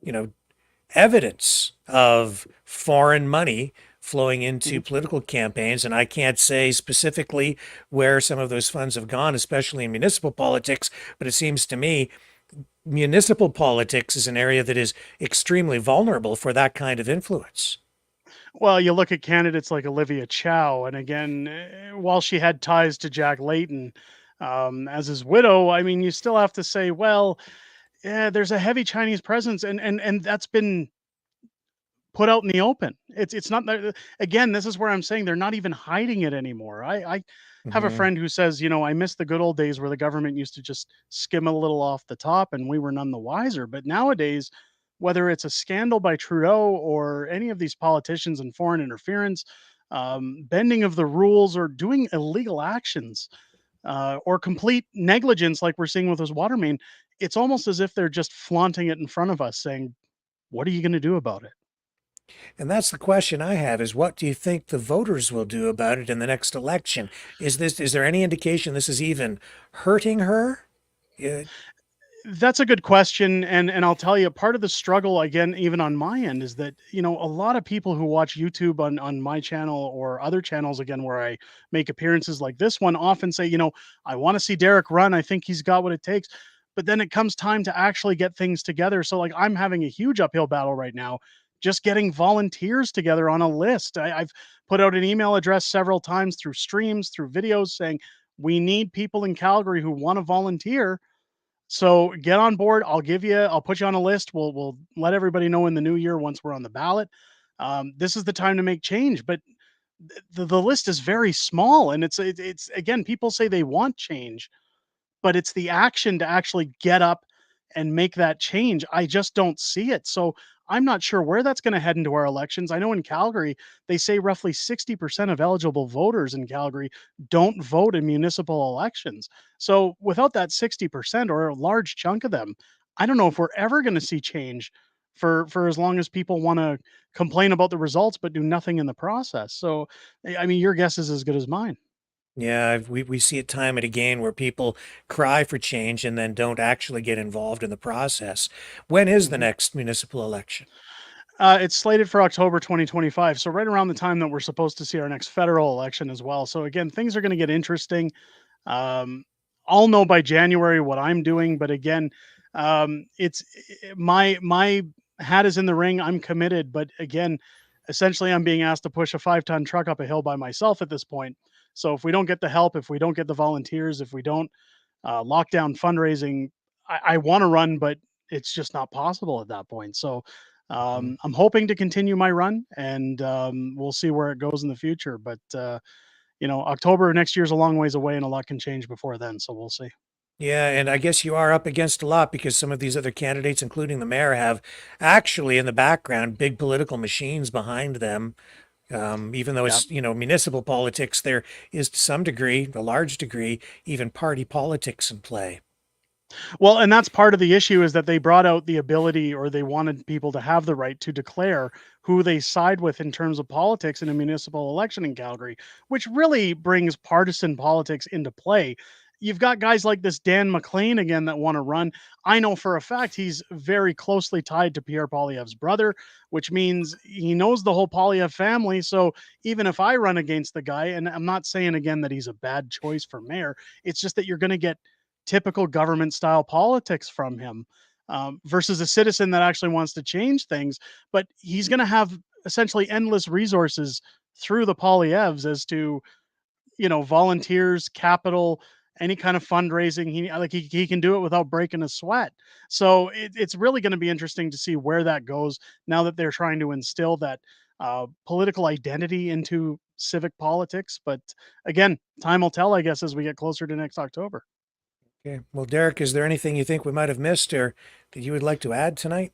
you know, evidence of foreign money flowing into Mhm. political campaigns. And I can't say specifically where some of those funds have gone, especially in municipal politics, but it seems to me municipal politics is an area that is extremely vulnerable for that kind of influence. Well, you look at candidates like Olivia Chow, and again, while she had ties to Jack Layton as his widow, I mean, you still have to say, well, yeah, there's a heavy Chinese presence, and that's been put out in the open. It's not that, again, this is where I'm saying they're not even hiding it anymore. I have a Mhm. friend who says, you know, I miss the good old days where the government used to just skim a little off the top and we were none the wiser. But nowadays, whether it's a scandal by Trudeau or any of these politicians and foreign interference, bending of the rules or doing illegal actions, or complete negligence like we're seeing with this water main, it's almost as if they're just flaunting it in front of us saying, what are you going to do about it? And that's the question I have is what do you think the voters will do about it in the next election? Is there any indication this is even hurting her? Yeah. That's a good question, and I'll tell you, part of the struggle, again, even on my end, is that, you know, a lot of people who watch YouTube on my channel or other channels, again, where I make appearances like this one, often say, you know, I want to see Derek run. I think he's got what it takes. But then it comes time to actually get things together. So, like, I'm having a huge uphill battle right now, just getting volunteers together on a list. I've put out an email address several times through streams, through videos saying, we need people in Calgary who want to volunteer, so get on board. I'll put you on a list. We'll let everybody know in the new year once we're on the ballot. This is the time to make change. But the list is very small, and it's again, people say they want change, but it's the action to actually get up and make that change. I just don't see it. So I'm not sure where that's going to head into our elections. I know in Calgary, they say roughly 60% of eligible voters in Calgary don't vote in municipal elections. So without that 60% or a large chunk of them, I don't know if we're ever going to see change for as long as people want to complain about the results but do nothing in the process. So I mean, your guess is as good as mine. Yeah, we see it time and again where people cry for change and then don't actually get involved in the process. When is the Mhm. next municipal election? It's slated for October 2025, so right around the time that we're supposed to see our next federal election as well. So again, things are going to get interesting. Um, I'll know by January what I'm doing, but again, it's my hat is in the ring. I'm committed, but again, essentially, I'm being asked to push a 5-ton truck up a hill by myself at this point. So if we don't get the help, if we don't get the volunteers, if we don't lock down fundraising, I want to run, but it's just not possible at that point. So Mhm. I'm hoping to continue my run, and we'll see where it goes in the future. But you know, October next year is a long ways away, and a lot can change before then. So we'll see. Yeah, and I guess you are up against a lot because some of these other candidates, including the mayor, have actually in the background big political machines behind them. Even though Yeah. it's, municipal politics, there is to some degree, a large degree, even party politics in play. Well, and that's part of the issue is that they brought out the ability, or they wanted people to have the right to declare who they side with in terms of politics in a municipal election in Calgary, which really brings partisan politics into play. You've got guys like this Dan McLean again that want to run. I know for a fact he's very closely tied to Pierre Poilievre's brother, which means he knows the whole Poilievre family. So even if I run against the guy, and I'm not saying again that he's a bad choice for mayor, it's just that you're going to get typical government style politics from him, versus a citizen that actually wants to change things. But he's going to have essentially endless resources through the Poilievres as to, you know, volunteers, capital, any kind of fundraising. He can do it without breaking a sweat. So it's really going to be interesting to see where that goes now that they're trying to instill that political identity into civic politics. But again, time will tell, I guess, as we get closer to next October. Okay. Well, Derek, is there anything you think we might have missed or that you would like to add tonight?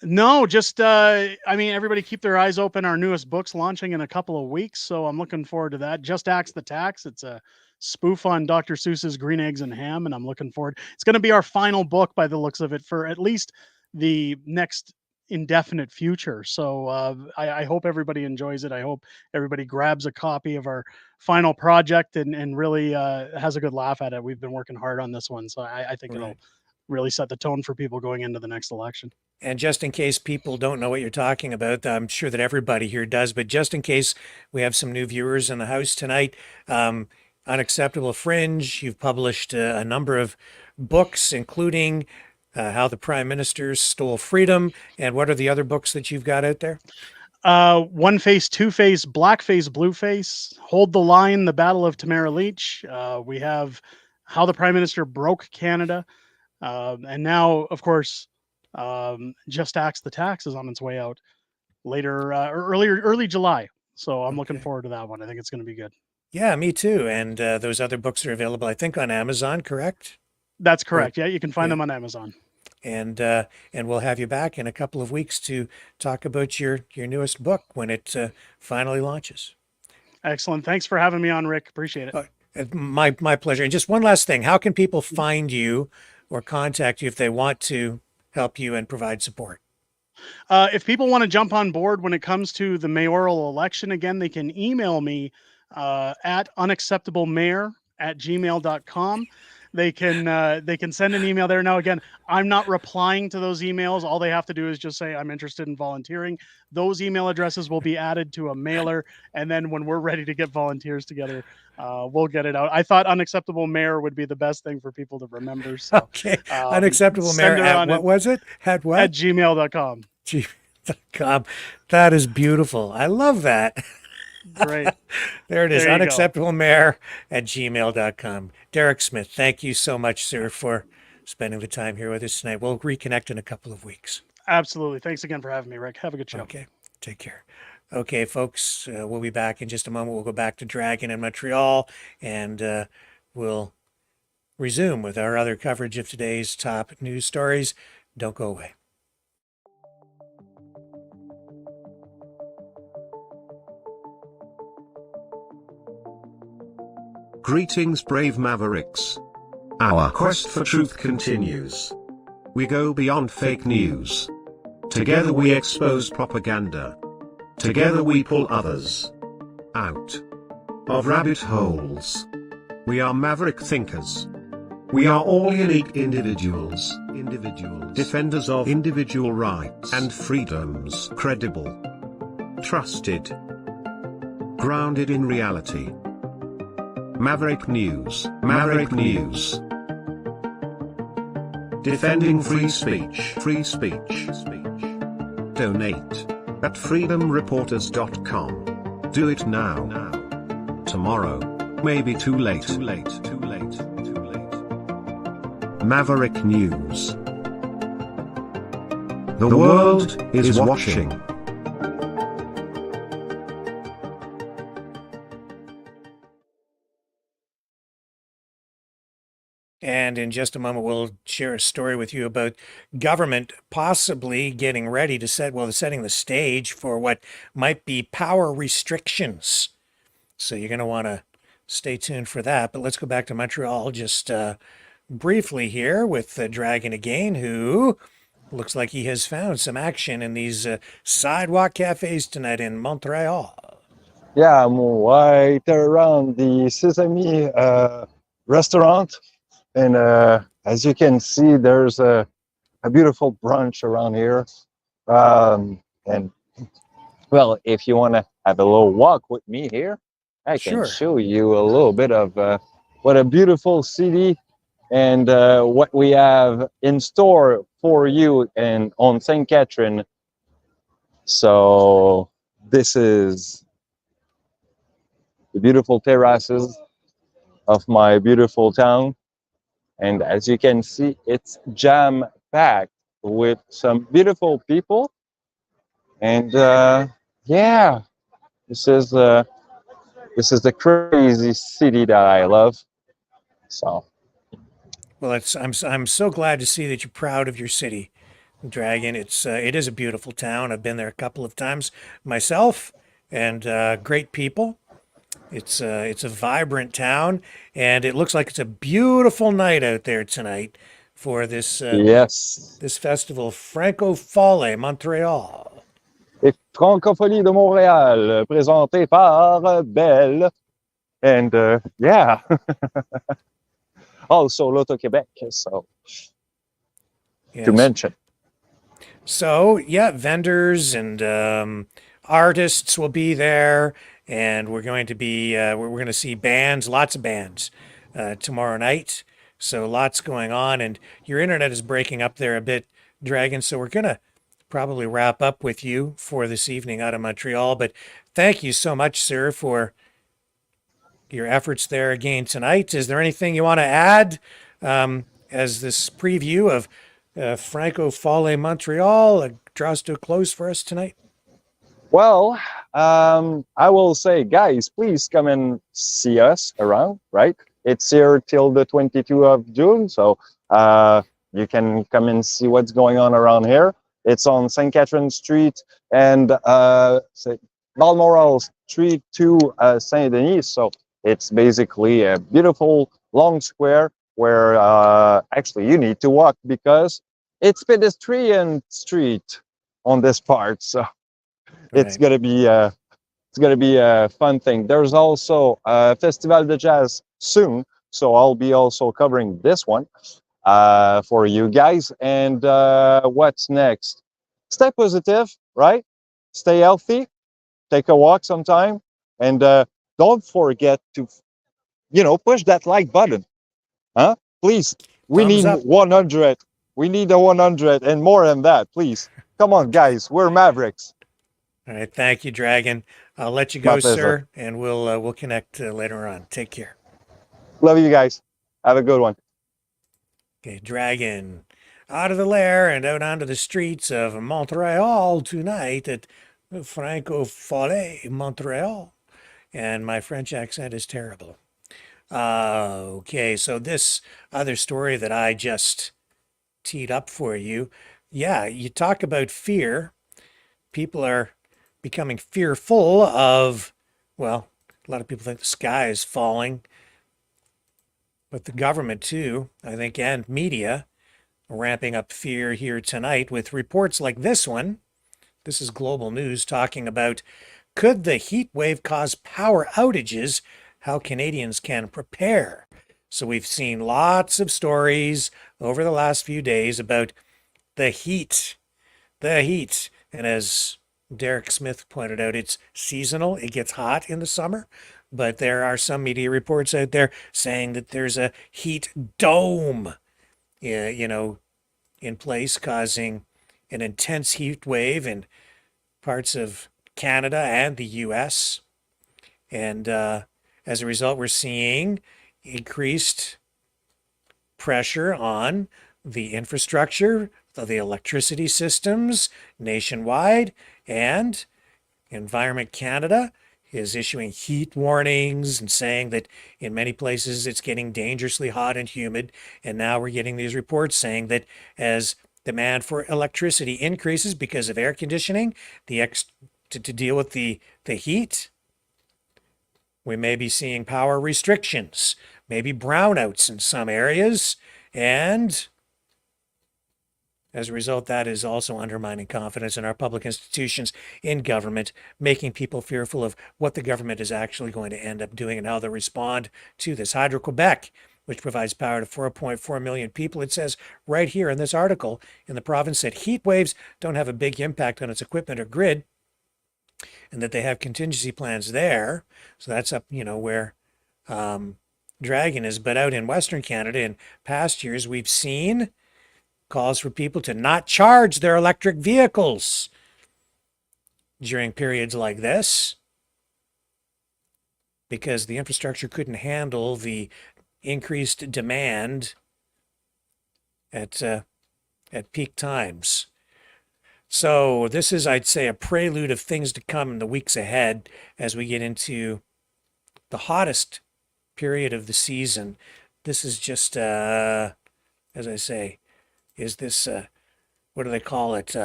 No, just I mean, everybody keep their eyes open. Our newest book's launching in a couple of weeks, so I'm looking forward to that. Just Axe the Tax. It's a spoof on Dr. Seuss's Green Eggs and Ham, and I'm looking forward. It's going to be our final book by the looks of it for at least the next indefinite future. So I hope everybody enjoys it. I hope everybody grabs a copy of our final project and really has a good laugh at it. We've been working hard on this one, so I think it'll Right. really set the tone for people going into the next election. And just in case people don't know what you're talking about, I'm sure that everybody here does, but just in case we have some new viewers in the house tonight, Unacceptable Fringe, you've published a number of books, including How the Prime Minister Stole Freedom. And what are the other books that you've got out there? One Face, Two Face, Black Face, Blue Face, Hold the Line, The Battle of Tamara Leach. We have How the Prime Minister Broke Canada. And now, of course, Just Axe the Tax is on its way out later, early July. So I'm looking forward to that one. I think it's going to be good. Yeah, me too. And those other books are available, I think, on Amazon, correct? That's correct. Yeah, you can find them on Amazon. And we'll have you back in a couple of weeks to talk about your newest book when it finally launches. Excellent. Thanks for having me on, Rick. Appreciate it. My pleasure. And just one last thing. How can people find you or contact you if they want to help you and provide support? If people want to jump on board when it comes to the mayoral election, again, they can email me at unacceptablemayor@gmail.com. They can send an email there. Now, again, I'm not replying to those emails. All they have to do is just say, I'm interested in volunteering. Those email addresses will be added to a mailer. And then when we're ready to get volunteers together, we'll get it out. I thought Unacceptable Mayor would be the best thing for people to remember. So, okay. Unacceptable Mayor at what was it? At what? At gmail.com. Gmail.com. That is beautiful. I love that. Great. There it is. There you go. Unacceptablemayor@gmail.com. Derek Smith, thank you so much, sir, for spending the time here with us tonight. We'll reconnect in a couple of weeks. Absolutely. Thanks again for having me, Rick. Have a good show. Okay. Take care. Okay, folks, we'll be back in just a moment. We'll go back to Dragon in Montreal, and we'll resume with our other coverage of today's top news stories. Don't go away. Greetings, brave Mavericks. Our quest for truth continues. We go beyond fake news. Together we expose propaganda. Together we pull others out of rabbit holes. We are maverick thinkers. We are all unique individuals. Defenders of individual rights and freedoms. Credible. Trusted. Grounded in reality. Maverick News. Maverick News. Defending free speech. Free speech. Donate at freedomreporters.com. Do it now. Tomorrow may be too late. Maverick News. The world is watching. And in just a moment, we'll share a story with you about government possibly getting ready to setting the stage for what might be power restrictions. So you're going to want to stay tuned for that. But let's go back to Montreal just briefly here with Dragon again, who looks like he has found some action in these sidewalk cafes tonight in Montreal. Yeah, I'm right around the Sesame restaurant. And as you can see, there's a beautiful brunch around here. And, well, if you want to have a little walk with me here, I can show you a little bit of what a beautiful city and what we have in store for you and on St. Catherine. So this is the beautiful terraces of my beautiful town. And as you can see, it's jam-packed with some beautiful people. And yeah, this is the crazy city that I love. So, well, I'm so glad to see that you're proud of your city, Dragon. It is a beautiful town. I've been there a couple of times myself, and great people. It's a vibrant town, and it looks like it's a beautiful night out there tonight for this this festival, Francofolie Montreal. Et Francophonie de Montréal, présenté par Belle, and yeah, also L'Auto-Québec. So to mention. So yeah, vendors and artists will be there. And we're going to be we're going to see bands, lots of bands tomorrow night. So lots going on, and your internet is breaking up there a bit, Dragon. So we're going to probably wrap up with you for this evening out of Montreal. But thank you so much, sir, for your efforts there again tonight. Is there anything you want to add as this preview of Franco Folle Montreal draws to a close for us tonight? Well, I will say, guys, please come and see us around, right? It's here till the 22nd of June, so you can come and see what's going on around here. It's on St. Catherine Street and Balmoral Street to Saint Denis, so it's basically a beautiful long square where actually you need to walk because it's pedestrian street on this part, so it's gonna be a fun thing. There's also a Festival de Jazz soon, so I'll be also covering this one for you guys. And what's next? Stay positive, right? Stay healthy. Take a walk sometime, and don't forget to, push that like button, huh? Please, we Thumbs need up. 100. We need a 100 and more than that, please. Come on, guys. We're Mavericks. All right, thank you, Dragon. I'll let you My go, pleasure. sir, and we'll connect later on. Take care. Love you guys. Have a good one. Okay, Dragon, out of the lair and out onto the streets of Montreal tonight at Franco Folle Montreal. And my French accent is terrible. Okay, so this other story that I just teed up for you. Yeah, you talk about fear. People are becoming fearful of, well, a lot of people think the sky is falling, but the government too, I think, and media ramping up fear here tonight with reports like this one. This is Global News talking about, could the heat wave cause power outages? How Canadians can prepare. So we've seen lots of stories over the last few days about the heat. And as Derek Smith pointed out, it's seasonal. It gets hot in the summer, but there are some media reports out there saying that there's a heat dome, in place, causing an intense heat wave in parts of Canada and the U.S. And as a result, we're seeing increased pressure on the infrastructure, the electricity systems nationwide, and Environment Canada is issuing heat warnings and saying that in many places it's getting dangerously hot and humid. And now we're getting these reports saying that as demand for electricity increases because of air conditioning, to deal with the heat, we may be seeing power restrictions, maybe brownouts in some areas, and as a result, that is also undermining confidence in our public institutions, in government, making people fearful of what the government is actually going to end up doing and how they'll respond to this. Hydro-Quebec, which provides power to 4.4 million people, it says right here in this article in the province that heat waves don't have a big impact on its equipment or grid, and that they have contingency plans there. So that's up, where Dragon is. But out in Western Canada in past years, we've seen calls for people to not charge their electric vehicles during periods like this because the infrastructure couldn't handle the increased demand at peak times. So this is, I'd say, a prelude of things to come in the weeks ahead as we get into the hottest period of the season. This is just, as I say, is this, what do they call it,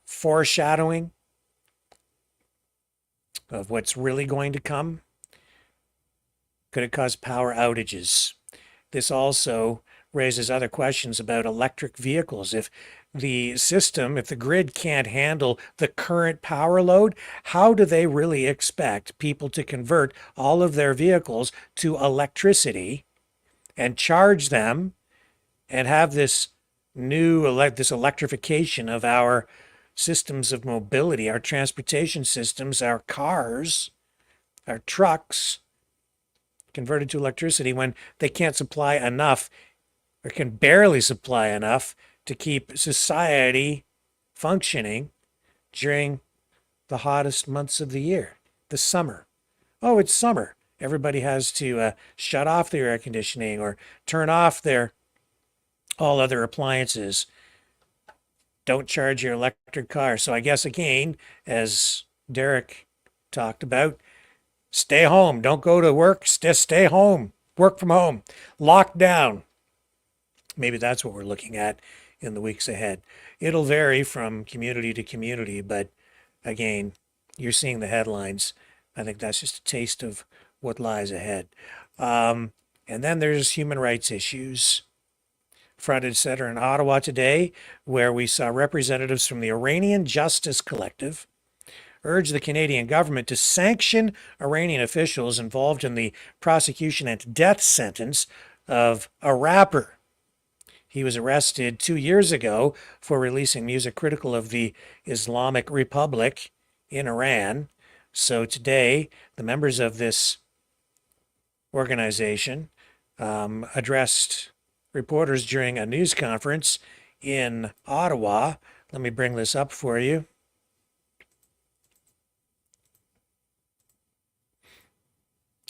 foreshadowing of what's really going to come? Could it cause power outages? This also raises other questions about electric vehicles. If the system, if the grid can't handle the current power load, how do they really expect people to convert all of their vehicles to electricity and charge them and have this this electrification of our systems of mobility, our transportation systems, our cars, our trucks, converted to electricity when they can't supply enough or can barely supply enough to keep society functioning during the hottest months of the year, the summer. Oh, it's summer. Everybody has to shut off their air conditioning or turn off their all other appliances. Don't charge your electric car. So I guess, again, as Derek talked about, stay home. Don't go to work. Stay home. Work from home. Lock down. Maybe that's what we're looking at in the weeks ahead. It'll vary from community to community, but again, you're seeing the headlines. I think that's just a taste of what lies ahead. And then there's human rights issues. Front and center in Ottawa today, where we saw representatives from the Iranian Justice Collective urge the Canadian government to sanction Iranian officials involved in the prosecution and death sentence of a rapper. He was arrested 2 years ago for releasing music critical of the Islamic Republic in Iran. So today, the members of this organization addressed reporters during a news conference in Ottawa. Let me bring this up for you.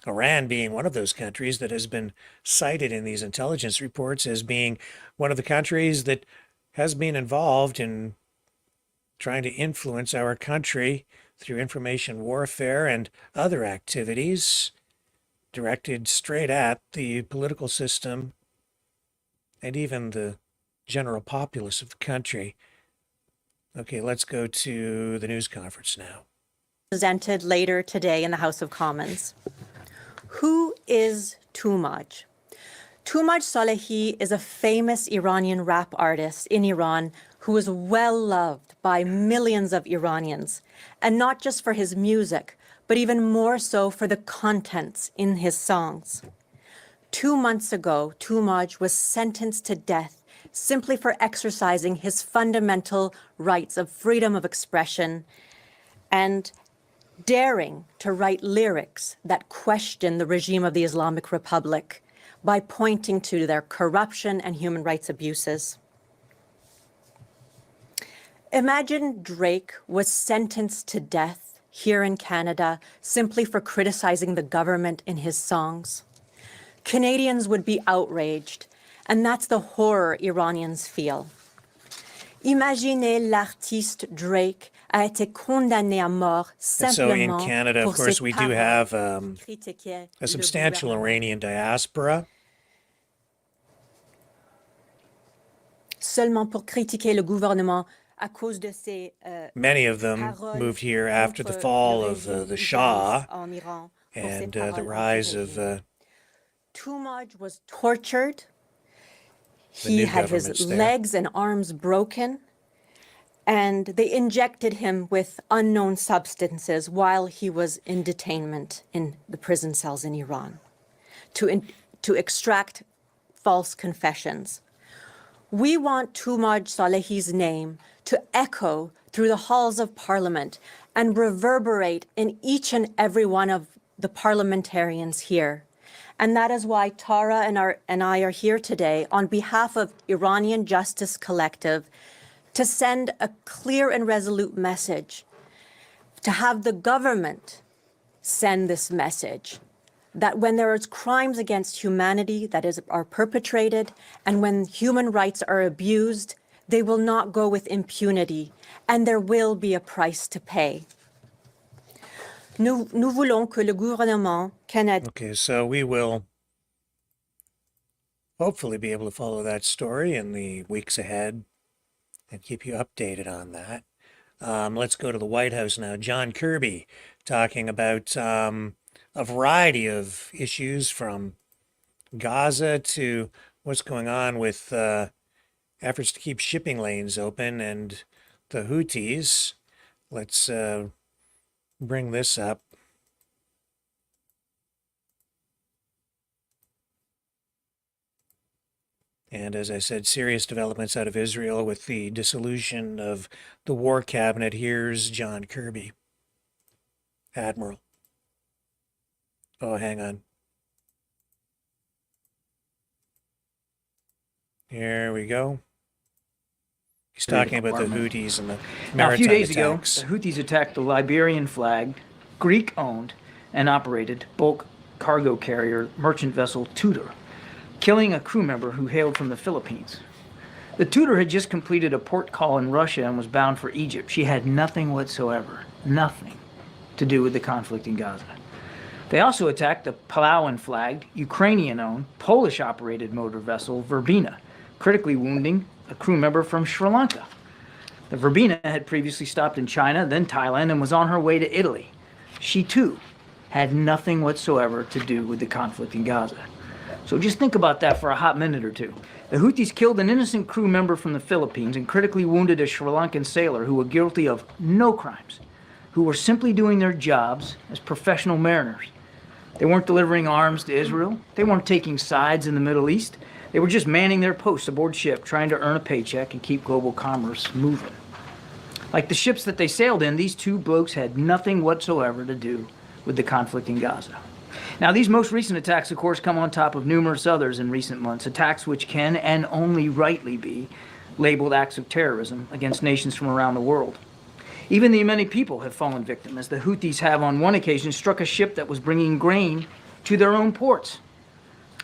Iran being one of those countries that has been cited in these intelligence reports as being one of the countries that has been involved in trying to influence our country through information warfare and other activities directed straight at the political system and even the general populace of the country. Okay, let's go to the news conference now. Presented later today in the House of Commons. Who is Tumaj? Tumaj Salehi is a famous Iranian rap artist in Iran who is well loved by millions of Iranians, and not just for his music, but even more so for the contents in his songs. 2 months ago, Tumaj was sentenced to death simply for exercising his fundamental rights of freedom of expression and daring to write lyrics that question the regime of the Islamic Republic by pointing to their corruption and human rights abuses. Imagine Drake was sentenced to death here in Canada simply for criticizing the government in his songs. Canadians would be outraged, and that's the horror Iranians feel. Imaginez l'artiste Drake a été condamné à mort So in simplement Canada, of pour course, ses we do paroles have qui critiquaient a le substantial gouvernement. Iranian diaspora. Seulement pour critiquer le gouvernement à cause de ses Many of them paroles moved here after the contre fall le of régime the Shah en Iran, pour ses and paroles the rise of anti-régime. Tumaj was tortured. the He new had his governments there. legs and arms broken, and they injected him with unknown substances while he was in detainment in the prison cells in Iran to extract false confessions. We want Tumaj Salehi's name to echo through the halls of Parliament and reverberate in each and every one of the parliamentarians here. And that is why Tara and I are here today on behalf of Iranian Justice Collective to send a clear and resolute message, to have the government send this message, that when there is crimes against humanity that are perpetrated and when human rights are abused, they will not go with impunity, and there will be a price to pay. Nous voulons que le gouvernement canadien. Okay, so we will hopefully be able to follow that story in the weeks ahead and keep you updated on that. Let's go to the White House now. John Kirby talking about a variety of issues from Gaza to what's going on with efforts to keep shipping lanes open and the Houthis. Let's bring this up. And as I said, serious developments out of Israel with the dissolution of the war cabinet. Here's John Kirby, Admiral. Oh, hang on. Here we go. He's talking about the Houthis and the Now, a few maritime days attacks. ago, the Houthis attacked the Liberian-flagged, Greek-owned, and operated bulk cargo carrier merchant vessel Tudor, killing a crew member who hailed from the Philippines. The Tudor had just completed a port call in Russia and was bound for Egypt. She had nothing whatsoever, nothing, to do with the conflict in Gaza. They also attacked the Palawan-flagged, Ukrainian-owned, Polish-operated motor vessel Verbena, critically wounding a crew member from Sri Lanka. The Verbena had previously stopped in China, then Thailand, and was on her way to Italy. She, too, had nothing whatsoever to do with the conflict in Gaza. So just think about that for a hot minute or two. The Houthis killed an innocent crew member from the Philippines and critically wounded a Sri Lankan sailor who were guilty of no crimes, who were simply doing their jobs as professional mariners. They weren't delivering arms to Israel. They weren't taking sides in the Middle East. They were just manning their posts aboard ship, trying to earn a paycheck and keep global commerce moving. Like the ships that they sailed in, these two blokes had nothing whatsoever to do with the conflict in Gaza. Now, these most recent attacks, of course, come on top of numerous others in recent months, attacks which can and only rightly be labeled acts of terrorism against nations from around the world. Even the Yemeni people have fallen victim, as the Houthis have on one occasion struck a ship that was bringing grain to their own ports.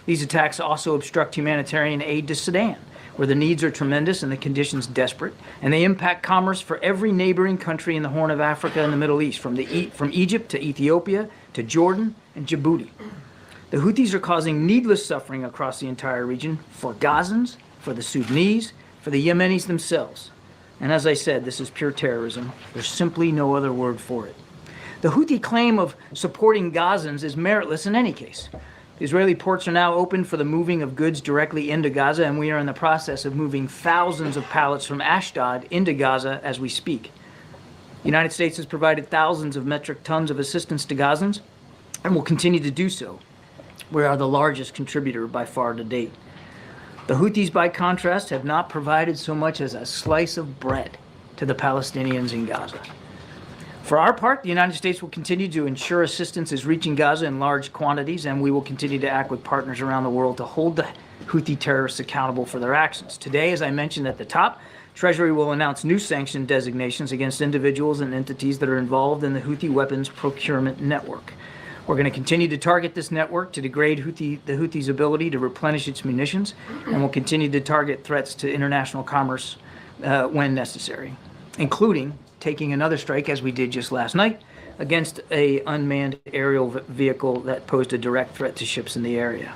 These attacks also obstruct humanitarian aid to Sudan, where the needs are tremendous and the conditions desperate, and they impact commerce for every neighboring country in the Horn of Africa and the Middle East, from Egypt to Ethiopia to Jordan and Djibouti. The Houthis are causing needless suffering across the entire region for Gazans, for the Sudanese, for the Yemenis themselves. And as I said, this is pure terrorism. There's simply no other word for it. The Houthi claim of supporting Gazans is meritless in any case. The Israeli ports are now open for the moving of goods directly into Gaza, and we are in the process of moving thousands of pallets from Ashdod into Gaza as we speak. The United States has provided thousands of metric tons of assistance to Gazans and will continue to do so. We are the largest contributor by far to date. The Houthis, by contrast, have not provided so much as a slice of bread to the Palestinians in Gaza. For our part, the United States will continue to ensure assistance is reaching Gaza in large quantities, and we will continue to act with partners around the world to hold the Houthi terrorists accountable for their actions. Today, as I mentioned at the top, Treasury will announce new sanction designations against individuals and entities that are involved in the Houthi weapons procurement network. We're going to continue to target this network to degrade the Houthis' ability to replenish its munitions, and will continue to target threats to international commerce when necessary, including taking another strike, as we did just last night, against an unmanned aerial vehicle that posed a direct threat to ships in the area.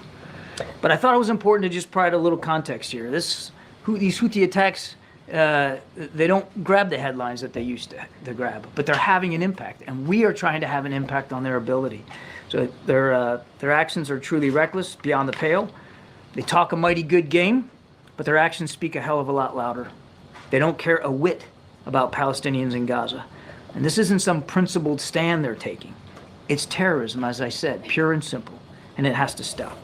But I thought it was important to just provide a little context here. These Houthi attacks, they don't grab the headlines that they used to grab, but they're having an impact, and we are trying to have an impact on their ability. So their actions are truly reckless, beyond the pale. They talk a mighty good game, but their actions speak a hell of a lot louder. They don't care a whit about Palestinians in Gaza. And this isn't some principled stand they're taking. It's terrorism, as I said, pure and simple, and it has to stop.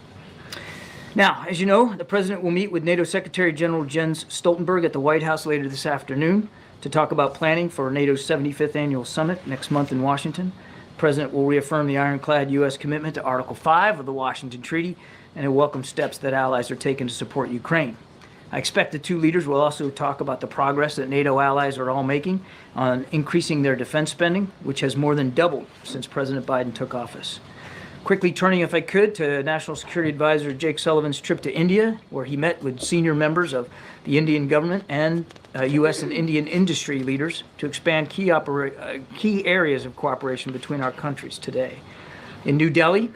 Now, as you know, the President will meet with NATO Secretary General Jens Stoltenberg at the White House later this afternoon to talk about planning for NATO's 75th Annual Summit next month in Washington. The President will reaffirm the ironclad U.S. commitment to Article 5 of the Washington Treaty, and he'll welcome steps that allies are taking to support Ukraine. I expect the two leaders will also talk about the progress that NATO allies are all making on increasing their defense spending, which has more than doubled since President Biden took office. Quickly turning, if I could, to National Security Advisor Jake Sullivan's trip to India, where he met with senior members of the Indian government and U.S. and Indian industry leaders to expand key areas of cooperation between our countries today. In New Delhi,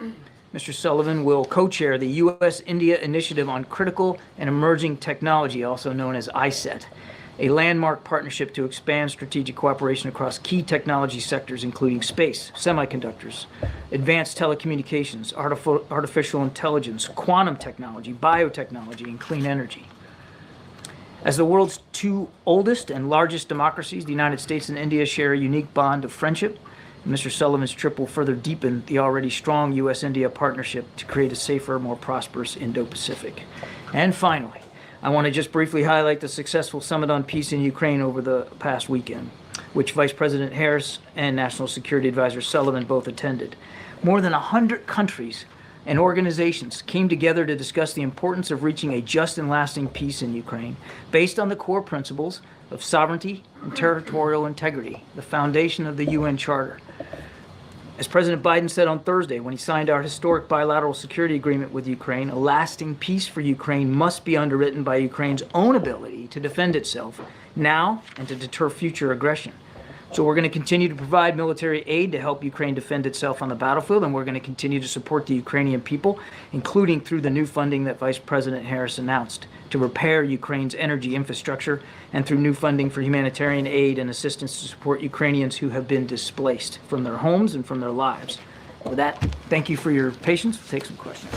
Mr. Sullivan will co-chair the U.S.-India Initiative on Critical and Emerging Technology, also known as ICET, a landmark partnership to expand strategic cooperation across key technology sectors, including space, semiconductors, advanced telecommunications, artificial intelligence, quantum technology, biotechnology, and clean energy. As the world's two oldest and largest democracies, the United States and India share a unique bond of friendship. Mr. Sullivan's trip will further deepen the already strong U.S.-India partnership to create a safer, more prosperous Indo-Pacific. And finally, I want to just briefly highlight the successful Summit on Peace in Ukraine over the past weekend, which Vice President Harris and National Security Advisor Sullivan both attended. More than 100 countries and organizations came together to discuss the importance of reaching a just and lasting peace in Ukraine based on the core principles of sovereignty and territorial integrity, the foundation of the UN Charter. As President Biden said on Thursday when he signed our historic bilateral security agreement with Ukraine, a lasting peace for Ukraine must be underwritten by Ukraine's own ability to defend itself now and to deter future aggression. So we're going to continue to provide military aid to help Ukraine defend itself on the battlefield, and we're going to continue to support the Ukrainian people, including through the new funding that Vice President Harris announced to repair Ukraine's energy infrastructure and through new funding for humanitarian aid and assistance to support Ukrainians who have been displaced from their homes and from their lives. With that, thank you for your patience. We'll take some questions.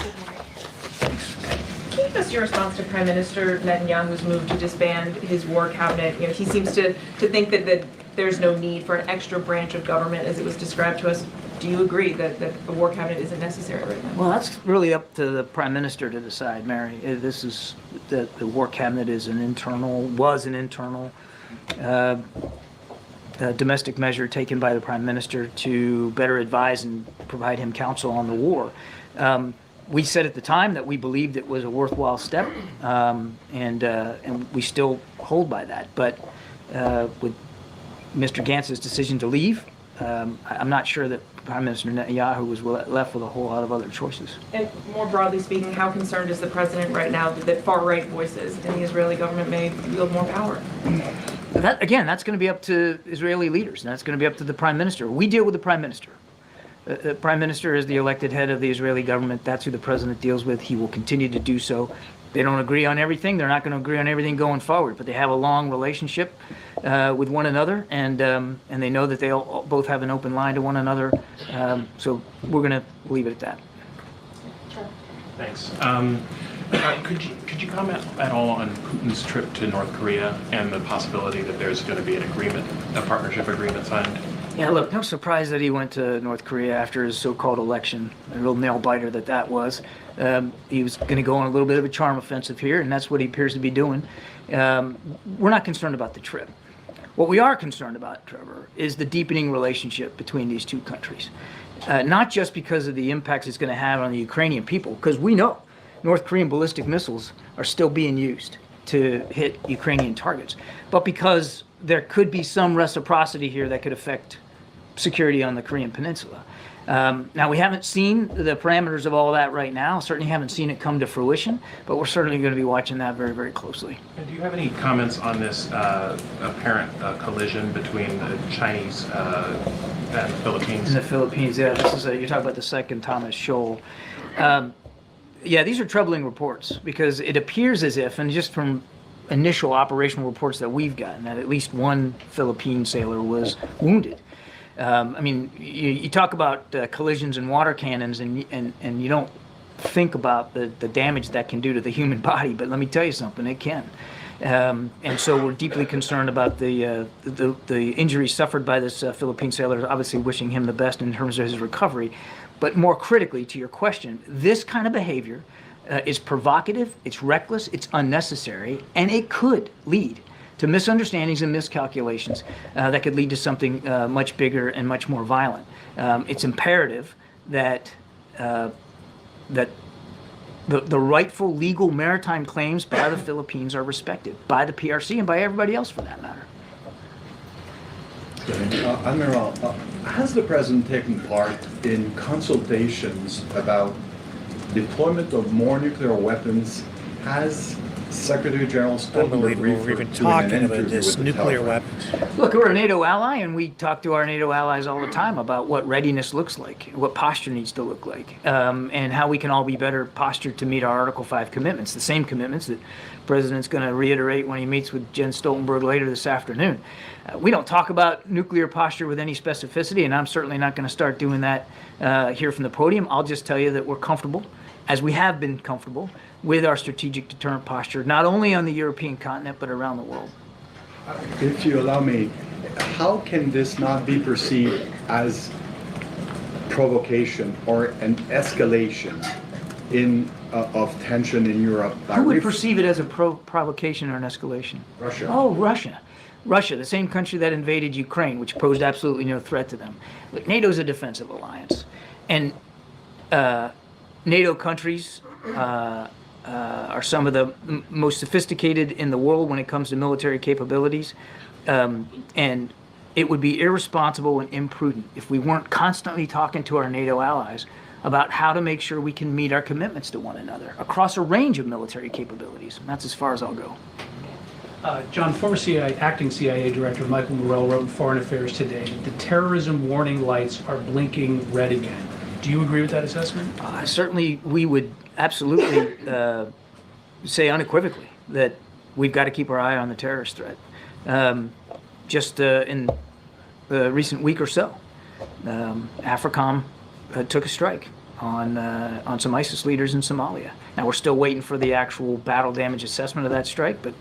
Can you give us your response to Prime Minister Netanyahu's move to disband his war cabinet? You know, he seems to think that there's no need for an extra branch of government, as it was described to us. Do you agree that a war cabinet isn't necessary right now? Well, that's really up to the Prime Minister to decide, Mary. This is the war cabinet was an internal domestic measure taken by the Prime Minister to better advise and provide him counsel on the war. We said at the time that we believed it was a worthwhile step, and we still hold by that. But with Mr. Gantz's decision to leave, I'm not sure that Prime Minister Netanyahu was left with a whole lot of other choices. And more broadly speaking, how concerned is the president right now that far-right voices in the Israeli government may wield more power? That's going to be up to Israeli leaders, and that's going to be up to the Prime Minister. We deal with the Prime Minister. The Prime Minister is the elected head of the Israeli government. That's who the president deals with. He will continue to do so. They don't agree on everything. They're not going to agree on everything going forward, but they have a long relationship with one another, and they know that they both have an open line to one another. So we're going to leave it at that. Thanks. Could you comment at all on Putin's trip to North Korea and the possibility that there's going to be an agreement, a partnership agreement signed? Yeah, look, no surprise that he went to North Korea after his so-called election. A real nail-biter that was. He was going to go on a little bit of a charm offensive here, and that's what he appears to be doing. We're not concerned about the trip. What we are concerned about, Trevor, is the deepening relationship between these two countries. Not just because of the impacts it's going to have on the Ukrainian people, because we know North Korean ballistic missiles are still being used to hit Ukrainian targets, but because there could be some reciprocity here that could affect security on the Korean Peninsula. Now, we haven't seen the parameters of all that right now, certainly haven't seen it come to fruition, but we're certainly going to be watching that very, very closely. Do you have any comments on this apparent collision between the Chinese and the Philippines? In the Philippines, yeah. This is you're talking about the second Thomas Shoal. Yeah, these are troubling reports because it appears as if, and just from initial operational reports that we've gotten, that at least one Philippine sailor was wounded. I mean, you talk about collisions and water cannons, and you don't think about the damage that can do to the human body, but let me tell you something, it can. And so we're deeply concerned about the injuries suffered by this Philippine sailor, obviously wishing him the best in terms of his recovery. But more critically to your question, this kind of behavior is provocative, it's reckless, it's unnecessary, and it could lead to misunderstandings and miscalculations that could lead to something much bigger and much more violent. It's imperative that the rightful legal maritime claims by the Philippines are respected, by the PRC and by everybody else for that matter. Admiral, has the President taken part in consultations about deployment of more nuclear weapons? Has Secretary General Stoltenberg we're even talking about this, nuclear weapons. Look, we're a NATO ally, and we talk to our NATO allies all the time about what readiness looks like, what posture needs to look like, and how we can all be better postured to meet our Article 5 commitments, the same commitments that the President's going to reiterate when he meets with Jens Stoltenberg later this afternoon. We don't talk about nuclear posture with any specificity, and I'm certainly not going to start doing that here from the podium. I'll just tell you that we're comfortable, as we have been comfortable, with our strategic deterrent posture, not only on the European continent, but around the world. If you allow me, how can this not be perceived as provocation or an escalation of tension in Europe? Who would perceive it as a provocation or an escalation? Russia. Oh, Russia. Russia, the same country that invaded Ukraine, which posed absolutely no threat to them. Look, NATO's a defensive alliance. And NATO countries are some of the most sophisticated in the world when it comes to military capabilities. And it would be irresponsible and imprudent if we weren't constantly talking to our NATO allies about how to make sure we can meet our commitments to one another across a range of military capabilities. And that's as far as I'll go. John, former acting CIA Director Michael Morell wrote in Foreign Affairs today that the terrorism warning lights are blinking red again. Do you agree with that assessment? Certainly, we would absolutely say unequivocally that we've got to keep our eye on the terrorist threat. Just in the recent week or so, AFRICOM took a strike on some ISIS leaders in Somalia. Now, we're still waiting for the actual battle damage assessment of that strike, but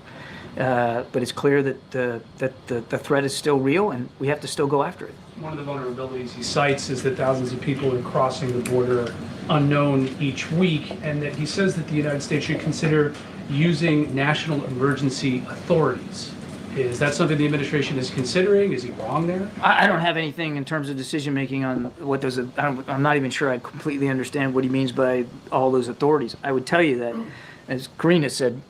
it's clear that the threat is still real, and we have to still go after it. One of the vulnerabilities he cites is that thousands of people are crossing the border unknown each week, and that he says that the United States should consider using national emergency authorities. Is that something the administration is considering? Is he wrong there? I don't have anything in terms of decision making on what those. I'm not even sure I completely understand what he means by all those authorities. I would tell you that, as Karina said,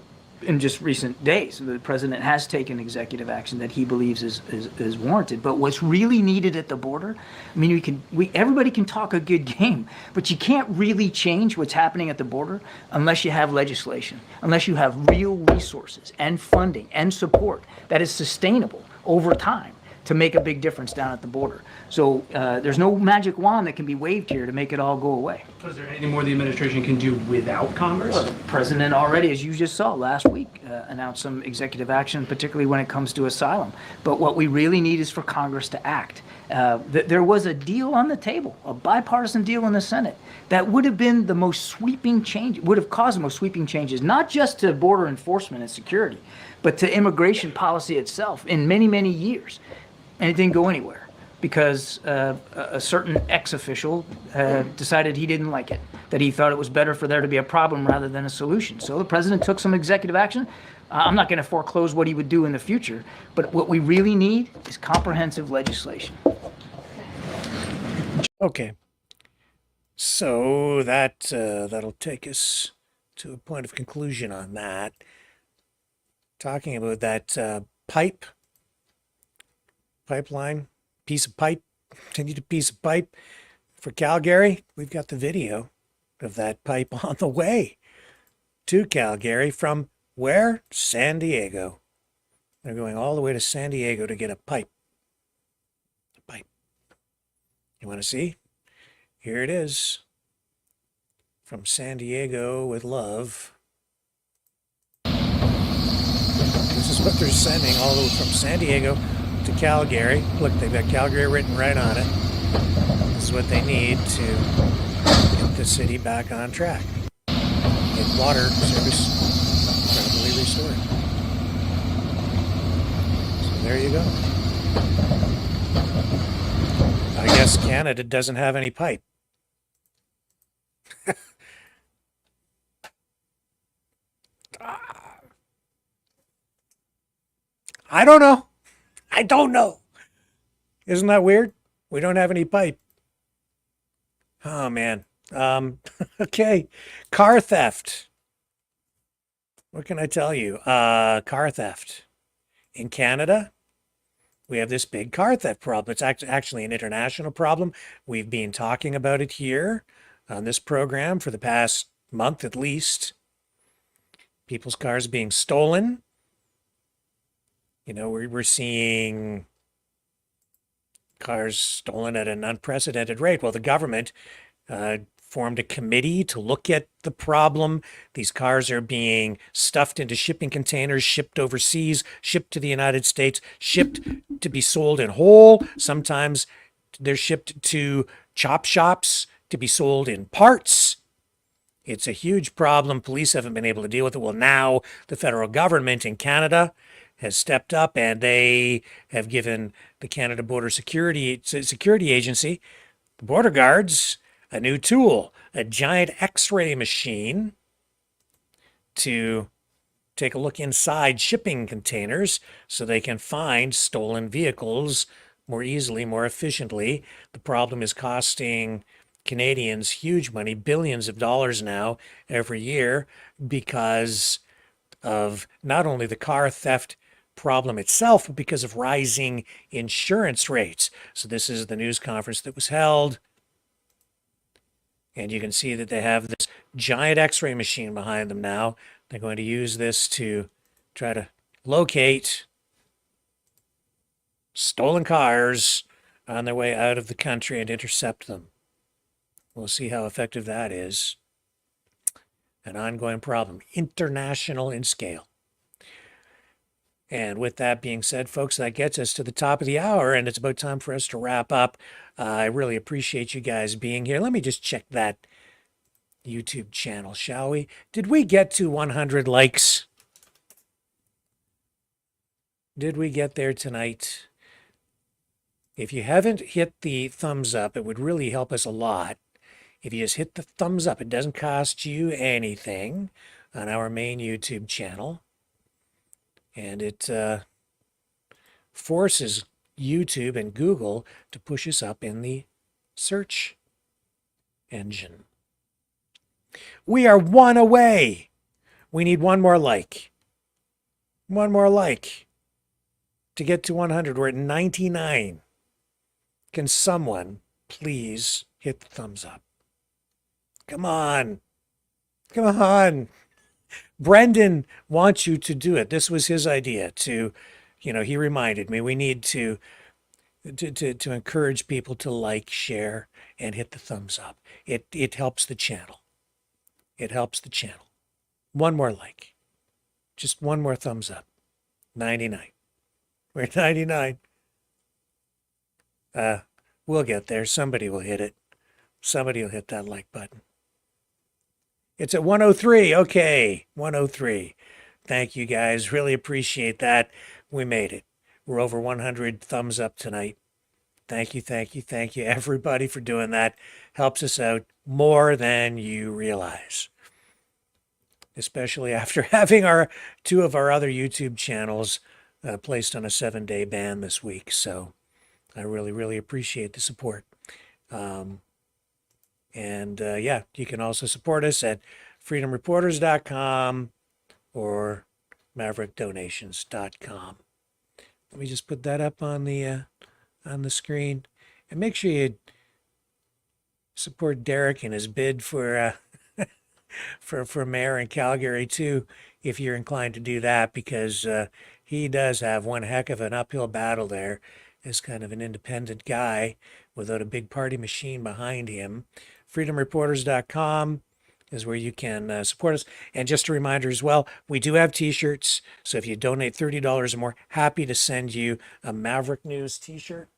in just recent days, the president has taken executive action that he believes is warranted. But what's really needed at the border, I mean, everybody can talk a good game, but you can't really change what's happening at the border unless you have legislation, unless you have real resources and funding and support that is sustainable over time to make a big difference down at the border. So there's no magic wand that can be waved here to make it all go away. Is there anything more the administration can do without Congress? Well, the president already, as you just saw last week, announced some executive action, particularly when it comes to asylum. But what we really need is for Congress to act. There was a deal on the table, a bipartisan deal in the Senate, that would have been the most sweeping change, would have caused the most sweeping changes, not just to border enforcement and security, but to immigration policy itself in many, many years. And it didn't go anywhere because a certain ex-official decided he didn't like it, that he thought it was better for there to be a problem rather than a solution. So the president took some executive action. I'm not going to foreclose what he would do in the future, but what we really need is comprehensive legislation. Okay. So that'll take us to a point of conclusion on that. Talking about that pipeline, piece of pipe, continued a piece of pipe for Calgary. We've got the video of that pipe on the way to Calgary from where? San Diego. They're going all the way to San Diego to get a pipe. A pipe. You want to see? Here it is. From San Diego with love. This is what they're sending all the way from San Diego to Calgary. Look, they've got Calgary written right on it. This is what they need to get the city back on track. Get water service properly restored. So there you go. I guess Canada doesn't have any pipe. I don't know. I don't know. Isn't that weird? We don't have any pipe. Oh, man. Okay. Car theft. What can I tell you? Car theft. In Canada, we have this big car theft problem. It's actually an international problem. We've been talking about it here on this program for the past month at least. People's cars being stolen. You know, we're seeing cars stolen at an unprecedented rate. Well, the government formed a committee to look at the problem. These cars are being stuffed into shipping containers, shipped overseas, shipped to the United States, shipped to be sold in whole. Sometimes they're shipped to chop shops to be sold in parts. It's a huge problem. Police haven't been able to deal with it. Well, now the federal government in Canada has stepped up, and they have given the Canada Border Security Agency, the border guards, a new tool, a giant X-ray machine to take a look inside shipping containers so they can find stolen vehicles more easily, more efficiently. The problem is costing Canadians huge money, billions of dollars now every year, because of not only the car theft problem itself, but because of rising insurance rates. So this is the news conference that was held. And you can see that they have this giant x-ray machine behind them now. They're going to use this to try to locate stolen cars on their way out of the country and intercept them. We'll see how effective that is. An ongoing problem, international in scale. And with that being said, folks, that gets us to the top of the hour, and it's about time for us to wrap up. I really appreciate you guys being here. Let me just check that YouTube channel, shall we? Did we get to 100 likes? Did we get there tonight? If you haven't hit the thumbs up, it would really help us a lot. If you just hit the thumbs up, it doesn't cost you anything on our main YouTube channel. And it forces YouTube and Google to push us up in the search engine. We are one away. We need one more like. One more like to get to 100. We're at 99. Can someone please hit the thumbs up? Come on. Come on. Brendan wants you to do it. This was his idea to, he reminded me we need to encourage people to like, share, and hit the thumbs up. It helps the channel. It helps the channel. One more like. Just one more thumbs up. 99. We're at 99. We'll get there. Somebody will hit it. Somebody will hit that like button. It's at 103. Okay, 103. Thank you guys. Really appreciate that. We made it. We're over 100 thumbs up tonight. Thank you, thank you, thank you, everybody, for doing that. Helps us out more than you realize. Especially after having two of our other YouTube channels placed on a 7-day ban this week. So I really, really appreciate the support. Yeah, you can also support us at freedomreporters.com or maverickdonations.com. Let me just put that up on the screen, and make sure you support Derek in his bid for for mayor in Calgary too, if you're inclined to do that, because he does have one heck of an uphill battle there as kind of an independent guy without a big party machine behind him. freedomreporters.com is where you can support us. And just a reminder as well, we do have t-shirts. So if you donate $30 or more, happy to send you a Maverick News t-shirt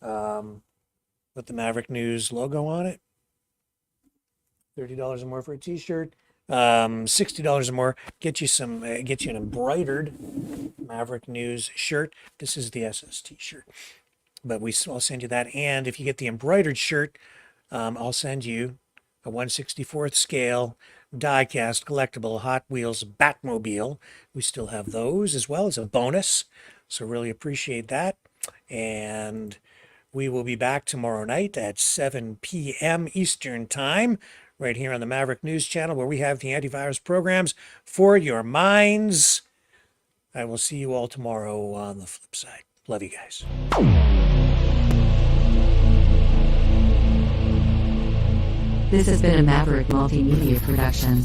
with the Maverick News logo on it. $30 or more for a t-shirt. $60 or more, get you an embroidered Maverick News shirt. This is the SS t-shirt. But I'll send you that. And if you get the embroidered shirt, I'll send you a 1/64th scale die-cast collectible Hot Wheels Batmobile. We still have those as well as a bonus. So really appreciate that. And we will be back tomorrow night at 7 p.m. Eastern Time, right here on the Maverick News Channel, where we have the antivirus programs for your minds. I will see you all tomorrow on the flip side. Love you guys. This has been a Maverick Multimedia production.